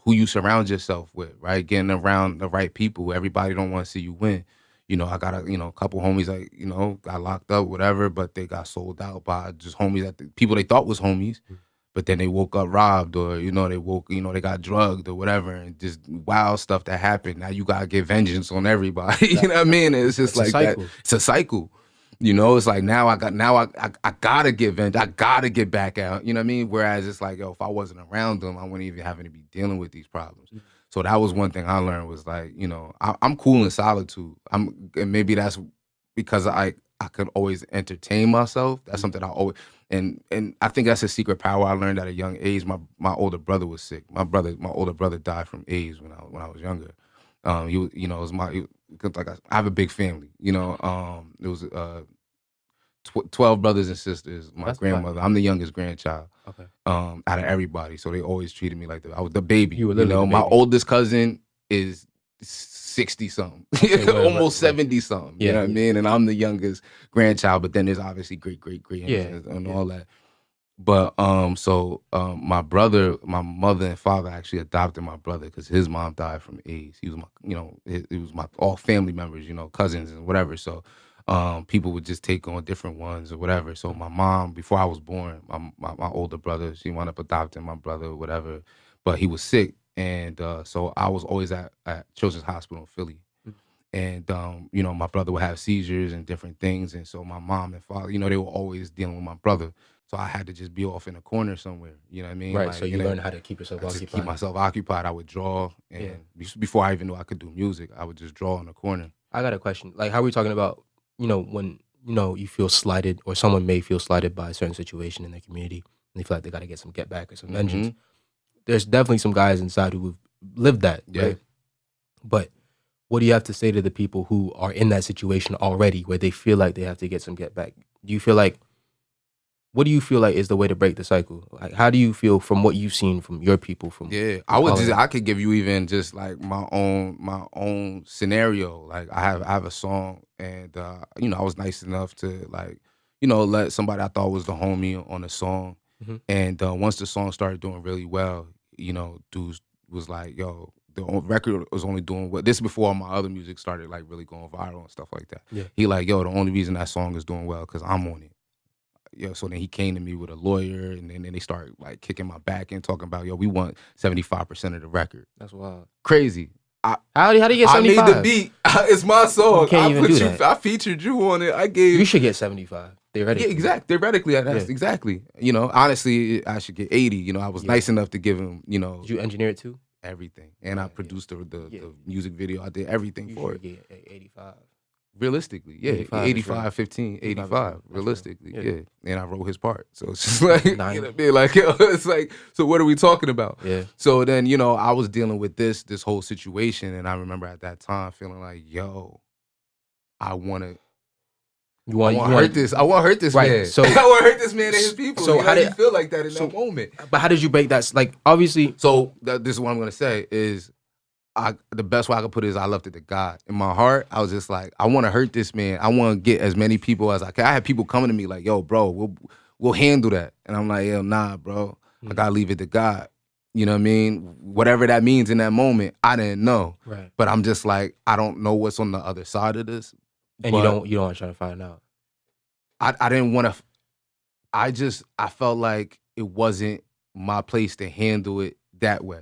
Speaker 1: who you surround yourself with, right? Getting around the right people. Everybody don't want to see you win. I got a couple homies like, got locked up, whatever, but they got sold out by just homies people they thought was homies. But then they woke up robbed, or they got drugged or whatever, and just wild stuff that happened. Now you gotta get vengeance on everybody. You know what I mean? It's just like that. It's a cycle. It's like now I gotta get vengeance. I gotta get back out. You know what I mean? Whereas it's like, yo, if I wasn't around them, I wouldn't even having to be dealing with these problems. So that was one thing I learned was like, I'm cool in solitude. And maybe that's because I could always entertain myself. That's something I always. And I think that's a secret power I learned at a young age. My older brother was sick. My older brother died from AIDS when I was younger. It was like I have a big family. It was 12 brothers and sisters. That's grandmother. Fine. I'm the youngest grandchild.
Speaker 2: Okay.
Speaker 1: Out of everybody, so they always treated me like I was the baby.
Speaker 2: You were literally the baby.
Speaker 1: My oldest cousin is 60 something, almost 70 something.
Speaker 2: Yeah,
Speaker 1: you know what I mean? And I'm the youngest grandchild, but then there's obviously great and all that. But my brother, my mother and father actually adopted my brother because his mom died from AIDS. He was my, it was my all family members, cousins and whatever. So people would just take on different ones or whatever. So my mom, before I was born, my older brother, she wound up adopting my brother or whatever, but he was sick. And so I was always at Children's Hospital in Philly. And you know, my brother would have seizures and different things, and so my mom and father, you know, they were always dealing with my brother. So I had to just be off in a corner somewhere. You know what I mean?
Speaker 2: Right.
Speaker 1: Like,
Speaker 2: So you learn how to keep yourself
Speaker 1: I just keep
Speaker 2: occupied.
Speaker 1: myself occupied. I would draw, and before I even knew I could do music, I would just draw in the corner.
Speaker 2: I got a question. Like, how are we talking about, when, you feel slighted or someone may feel slighted by a certain situation in their community and they feel like they got to get some get back or some vengeance.
Speaker 1: Mhm.
Speaker 2: There's definitely some guys inside who have lived that,
Speaker 1: Yeah.
Speaker 2: right? But what do you have to say to the people who are in that situation already where they feel like they have to get some get back? What do you feel like is the way to break the cycle? Like, how do you feel from what you've seen from your people?
Speaker 1: Yeah,
Speaker 2: all of that?
Speaker 1: I could give you even just like my own scenario. Like I have a song, and you know, I was nice enough to, like, you know, let somebody I thought was the homie on the song.
Speaker 2: Mhm.
Speaker 1: And once the song started doing really well, you know, dudes was like, yo, record was only doing well. This is before all my other music started like really going viral and stuff like that.
Speaker 2: Yeah.
Speaker 1: He like, yo, the only reason that song is doing well because I'm on it. Yeah, so then he came to me with a lawyer, and then they started like kicking my back and talking about, yo, we want 75% of the record.
Speaker 2: That's wild.
Speaker 1: Crazy.
Speaker 2: How do you get
Speaker 1: I
Speaker 2: 75?
Speaker 1: made the beat. It's my song.
Speaker 2: You can't even do that.
Speaker 1: I featured you on it. I gave
Speaker 2: You should get 75. Theoretically.
Speaker 1: Yeah, exactly. Theoretically, that's exactly. You know, honestly, I should get 80. You know, I was nice enough to give him, you know,
Speaker 2: Did you engineer it too?
Speaker 1: everything. And I produced the music video. I did everything
Speaker 2: You
Speaker 1: for
Speaker 2: should
Speaker 1: it.
Speaker 2: get 85.
Speaker 1: Realistically, yeah.
Speaker 2: 85 is
Speaker 1: 85,
Speaker 2: real.
Speaker 1: 15,
Speaker 2: 85 is
Speaker 1: 85.
Speaker 2: real. That's
Speaker 1: Realistically,
Speaker 2: real.
Speaker 1: yeah. And I wrote his part. So it's just like, you know
Speaker 2: Nine.
Speaker 1: what I mean? Like, yo, it's like, so what are we talking about?
Speaker 2: Yeah.
Speaker 1: So then, you know, I was dealing with this whole situation. And I remember at that time feeling like, yo, I want to hurt this. I want to hurt this
Speaker 2: Right,
Speaker 1: man.
Speaker 2: so-
Speaker 1: I want to hurt this man and his people.
Speaker 2: so
Speaker 1: So
Speaker 2: how
Speaker 1: how do
Speaker 2: did-
Speaker 1: you feel like that in that moment?
Speaker 2: But how did you break that? Like, obviously,
Speaker 1: So this is what I'm gonna say is, the best way I could put it is I left it to God. In my heart, I was just like, I want to hurt this man. I want to get as many people as I can. I had people coming to me like, yo, bro, we'll handle that. And I'm like, yo, nah, bro. I gotta leave it to God. You know what I mean? Whatever that means in that moment, I didn't know.
Speaker 2: right.
Speaker 1: But I'm just like, I don't know what's on the other side of this.
Speaker 2: And
Speaker 1: But
Speaker 2: you don't want to try to find out.
Speaker 1: I didn't want to. I felt like it wasn't my place to handle it that way,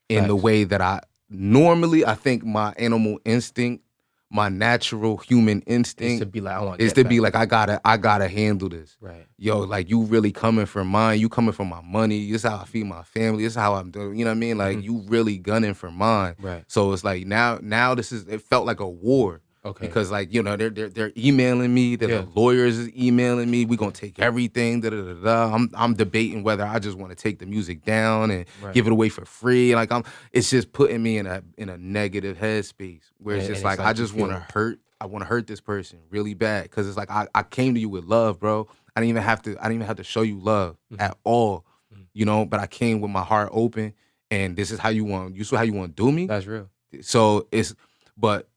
Speaker 1: in the
Speaker 2: Facts.
Speaker 1: way that I think my animal instinct, my natural human
Speaker 2: Is
Speaker 1: instinct
Speaker 2: to be like, I want
Speaker 1: is to be like, I gotta handle this.
Speaker 2: right.
Speaker 1: Yo, like, you really coming for mine. You coming for my money. This is how I feed my family. This is how I'm doing. You know what I mean? Like, you really gunning for mine.
Speaker 2: Right.
Speaker 1: So it's like now it felt like a war.
Speaker 2: Okay.
Speaker 1: Because, like, you know, they're emailing me. The lawyers is emailing me. We gonna take everything. Da, da, da, da. I'm debating whether I just want to take the music down and give it away for free. Like, it's just putting me in a negative headspace where it's
Speaker 2: And
Speaker 1: just
Speaker 2: it's
Speaker 1: like,
Speaker 2: like
Speaker 1: I
Speaker 2: you
Speaker 1: just
Speaker 2: feel-
Speaker 1: want to hurt. I want to hurt this person really bad, because it's like I came to you with love, bro. I didn't even have to show you love at all, you know. But I came with my heart open, and this is how you want. You saw how you want to do me.
Speaker 2: That's real.
Speaker 1: So but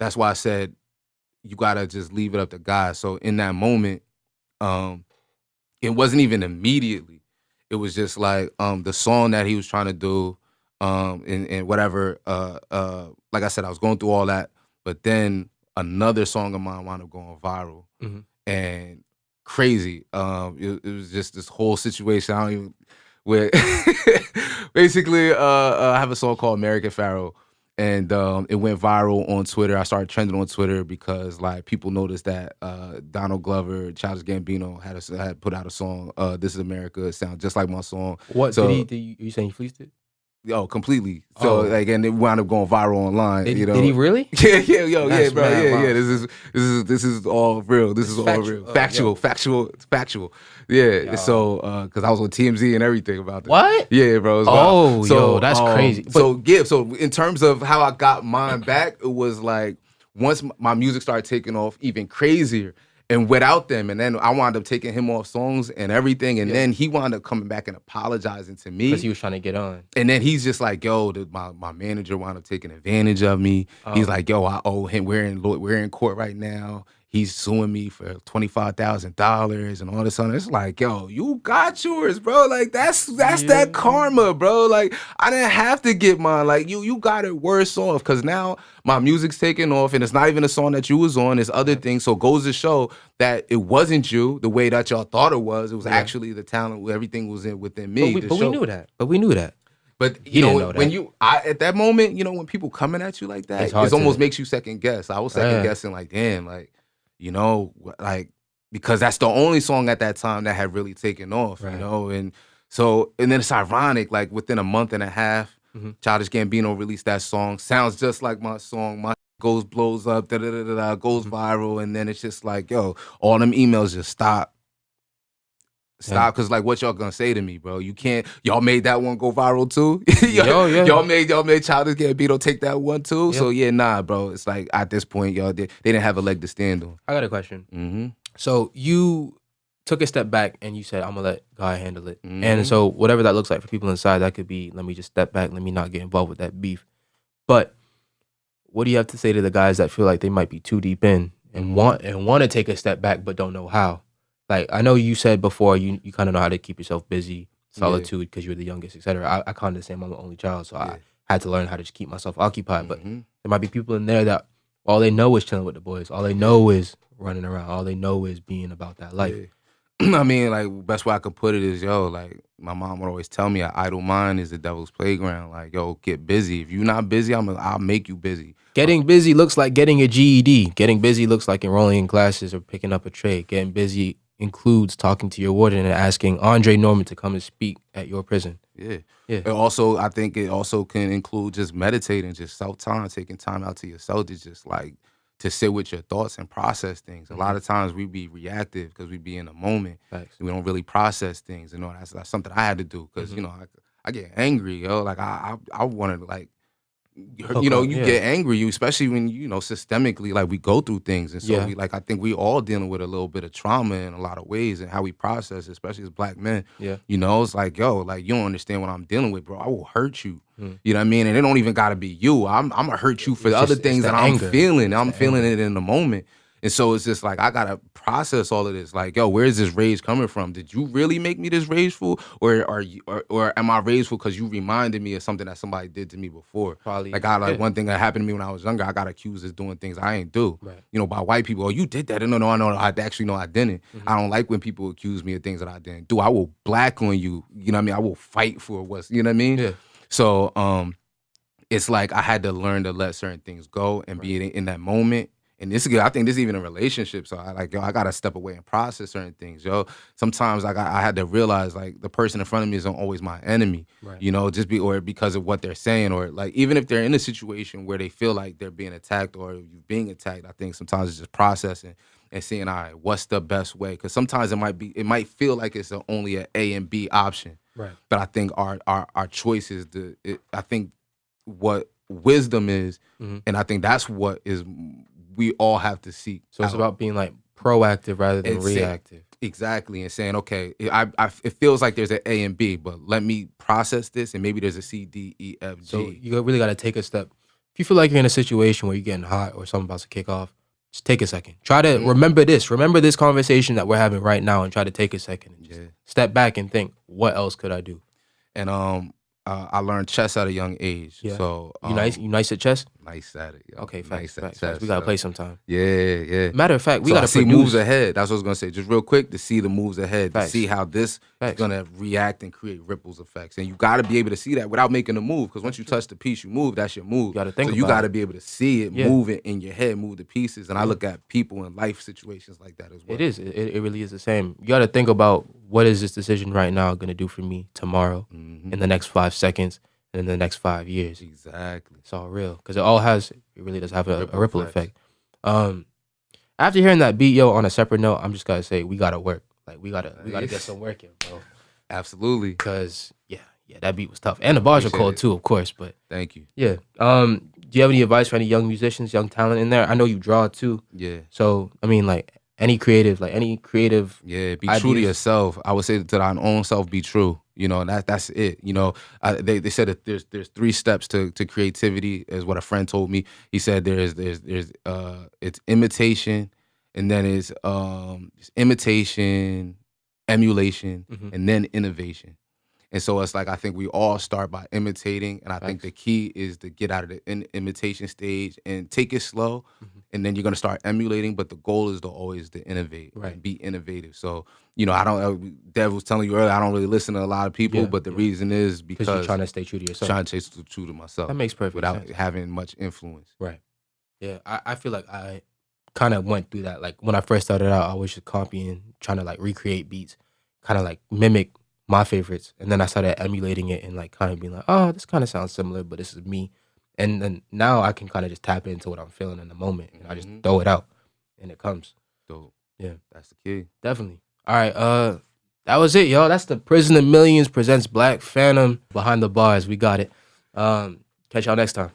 Speaker 1: that's why I said you gotta just leave it up to God. So in that moment, it wasn't even immediately. It was just like the song that he was trying to do, and whatever. Like I said, I was going through all that, but then another song of mine wound up going viral, and crazy. It was just this whole situation. I don't even. Where basically, I have a song called "American Pharaoh." And it went viral on Twitter. I started trending on Twitter because, like, people noticed that Donald Glover, Childish Gambino had put out a song, "This Is America." It sounds just like my song.
Speaker 2: What
Speaker 1: So,
Speaker 2: did you saying he fleeced it?
Speaker 1: Yo, completely. So,
Speaker 2: Oh.
Speaker 1: like, and it wound up going viral online.
Speaker 2: Did,
Speaker 1: you know,
Speaker 2: did he really?
Speaker 1: Yeah,
Speaker 2: That's
Speaker 1: bro,
Speaker 2: mad wild.
Speaker 1: This is all real. This is all
Speaker 2: factual.
Speaker 1: real. Factual. Yeah. So, because I was on TMZ and everything about this.
Speaker 2: What?
Speaker 1: Yeah, bro. It was
Speaker 2: Oh,
Speaker 1: wild.
Speaker 2: yo, that's crazy.
Speaker 1: So in terms of how I got mine back, it was like once my music started taking off even crazier. And without them, and then I wound up taking him off songs and everything, and then he wound up coming back and apologizing to me.
Speaker 2: Because he was trying to get on.
Speaker 1: And then he's just like, yo, my manager wound up taking advantage of me. He's like, yo, I owe him. We're in court right now. He's suing me for $25,000 and all this other. It's like, yo, you got yours, bro. Like, that's that karma, bro. Like, I didn't have to get mine. Like, you got it worse off, because now my music's taking off, and it's not even a song that you was on. It's other things. So it goes to show that it wasn't you the way that y'all thought it was. It was actually the talent. Everything was within me.
Speaker 2: But we knew that.
Speaker 1: But
Speaker 2: He
Speaker 1: you
Speaker 2: didn't
Speaker 1: know,
Speaker 2: know
Speaker 1: when
Speaker 2: that.
Speaker 1: at that moment, you know, when people coming at you like that,
Speaker 2: It's hard
Speaker 1: it almost
Speaker 2: to-
Speaker 1: makes you second guess. I was second guessing, like, damn, like, you know, like, because that's the only song at that time that had really taken off, you
Speaker 2: Right.
Speaker 1: know, and so, and then it's ironic, like within a month and a half, Childish Gambino released that song, sounds just like my song, my blows up, goes viral, and then it's just like, yo, all them emails just stop. Stop, because like, what y'all gonna say to me, bro? You can't. Y'all made that one go viral too.
Speaker 2: Yeah.
Speaker 1: Y'all made Childish Gambino take that one too.
Speaker 2: Yeah.
Speaker 1: So yeah, nah, bro. It's like at this point, y'all they didn't have a leg to stand on.
Speaker 2: I got a question.
Speaker 1: Mm-hmm.
Speaker 2: So you took a step back and you said, I'm gonna let God handle it.
Speaker 1: Mhm.
Speaker 2: And so whatever that looks like for people inside, that could be, let me just step back, let me not get involved with that beef. But what do you have to say to the guys that feel like they might be too deep in and want to take a step back but don't know how? Like, I know you said before you kind of know how to keep yourself busy, solitude, because you're the youngest, etc. I kind of understand I'm an only child, so I had to learn how to just keep myself occupied. But there might be people in there that all they know is chilling with the boys. All they know is running around. All they know is being about that life.
Speaker 1: I mean, like, best way I could put it is, yo, like, my mom would always tell me, an idle mind is the devil's playground. Like, yo, get busy. If you're not busy, I'll make you busy.
Speaker 2: Getting busy looks like getting a GED. Getting busy looks like enrolling in classes or picking up a trade. Getting busy includes talking to your warden and asking Andre Norman to come and speak at your prison.
Speaker 1: Yeah.
Speaker 2: Yeah.
Speaker 1: It also, I think it also can include just meditating, just self-time, taking time out to yourself to just like, to sit with your thoughts and process things. A lot of times we be reactive because we be in the moment.
Speaker 2: Thanks.
Speaker 1: We don't really process things. You know, that's something I had to do because, you know, I get angry, yo. Like, I wanted to, like, you know, you get angry, especially when, you know, systemically, like, we go through things. And so we, like, I think we all dealing with a little bit of trauma in a lot of ways and how we process it, especially as black men.
Speaker 2: Yeah.
Speaker 1: You know, it's like, yo, like, you don't understand what I'm dealing with, bro. I will hurt you. You know what I mean? And it don't even got to be you. I'm going to hurt you for the other things that I'm feeling. I'm feeling it in the moment. And so it's just like, I got to process all of this. Like, yo, where is this rage coming from? Did you really make me this rageful? Or am I rageful because you reminded me of something that somebody did to me before?
Speaker 2: Probably.
Speaker 1: Like, one thing that happened to me when I was younger, I got accused of doing things I ain't do.
Speaker 2: Right.
Speaker 1: You know, by white people. Oh, you did that. No, I actually know I didn't. I don't like when people accuse me of things that I didn't do. I will black on you. You know what I mean? I will fight for what's, you know what I mean?
Speaker 2: Yeah.
Speaker 1: So, it's like I had to learn to let certain things go and be in that moment. And this is good. I think this is even a relationship. So I gotta step away and process certain things, yo. Sometimes I had to realize, like, the person in front of me isn't always my enemy.
Speaker 2: Right.
Speaker 1: You know, or because of what they're saying, or like even if they're in a situation where they feel like they're being attacked or you're being attacked, I think sometimes it's just processing and seeing, all right, what's the best way? Because sometimes it might feel like it's only an A and B option.
Speaker 2: Right.
Speaker 1: But I think our choice is I think what wisdom is, and I think that's what is we all have to seek.
Speaker 2: So it's
Speaker 1: out.
Speaker 2: about being like proactive rather than reactive.
Speaker 1: Exactly, and saying, okay, it feels like there's an A and B, but let me process this, and maybe there's a C, D, E, F, G.
Speaker 2: So you really got to take a step. If you feel like you're in a situation where you're getting hot or something about to kick off, just take a second. Try to remember this. Remember this conversation that we're having right now, and try to take a second and just step back and think, what else could I do?
Speaker 1: And I learned chess at a young age.
Speaker 2: Yeah.
Speaker 1: So
Speaker 2: You nice at chess?
Speaker 1: nice at it. Yo.
Speaker 2: Okay,
Speaker 1: nice
Speaker 2: facts.
Speaker 1: chess,
Speaker 2: We gotta
Speaker 1: yo.
Speaker 2: play sometime.
Speaker 1: Yeah.
Speaker 2: Matter of fact, we
Speaker 1: So
Speaker 2: gotta
Speaker 1: I see
Speaker 2: produce.
Speaker 1: moves ahead. That's what I was gonna say. Just real quick, to see the moves ahead,
Speaker 2: Facts.
Speaker 1: to see how this
Speaker 2: Facts.
Speaker 1: is gonna react and create ripples effects. And you gotta be able to see that without making a move. Because once you touch the piece, you move. That's your move.
Speaker 2: You gotta think
Speaker 1: so you
Speaker 2: about
Speaker 1: gotta
Speaker 2: it.
Speaker 1: be able to see it, move it in your head, move the pieces. And I look at people in life situations like that as well.
Speaker 2: It is. It really is the same. You got to think about, what is this decision right now going to do for me tomorrow, in the next 5 seconds, and in the next 5 years.
Speaker 1: Exactly.
Speaker 2: It's all real, because it really does have a ripple effect. After hearing that beat, yo, on a separate note, I'm just gonna say we gotta work. Like, we gotta get some work in, bro.
Speaker 1: Absolutely.
Speaker 2: Because that beat was tough, and the bars are
Speaker 1: Appreciate
Speaker 2: cold
Speaker 1: it.
Speaker 2: too, of course. But
Speaker 1: Thank you.
Speaker 2: yeah. Do you have any advice for any young musicians, young talent in there? I know you draw too.
Speaker 1: Yeah.
Speaker 2: So I mean, like, any creative.
Speaker 1: Yeah, be true to yourself. I would say to thy own self, be true. You know, and that's it. You know, they said that there's 3 steps to creativity, is what a friend told me. He said there's it's imitation, and then it's imitation, emulation, and then innovation. And so it's like I think we all start by imitating, and I think the key is to get out of the imitation stage and take it slow, and then you're gonna start emulating. But the goal is to always to innovate, and be innovative. So I don't. Dev was telling you earlier, I don't really listen to a lot of people, but the reason is because
Speaker 2: you're trying to stay true to yourself.
Speaker 1: Trying to stay true to myself.
Speaker 2: That makes perfect
Speaker 1: without
Speaker 2: sense.
Speaker 1: having much influence.
Speaker 2: Right. Yeah, I feel like I kind of went through that. Like when I first started out, I was just copying, trying to like recreate beats, kind of like mimic my favorites, and then I started emulating it and like kind of being like, oh, this kind of sounds similar, but this is me. And then now I can kind of just tap into what I'm feeling in the moment, and I just throw it out, and it comes.
Speaker 1: Dope.
Speaker 2: Yeah,
Speaker 1: that's the key.
Speaker 2: Definitely. All right. That was it, y'all. That's the Prison of Millions presents Black Phantom Behind the Bars. We got it. Catch y'all next time.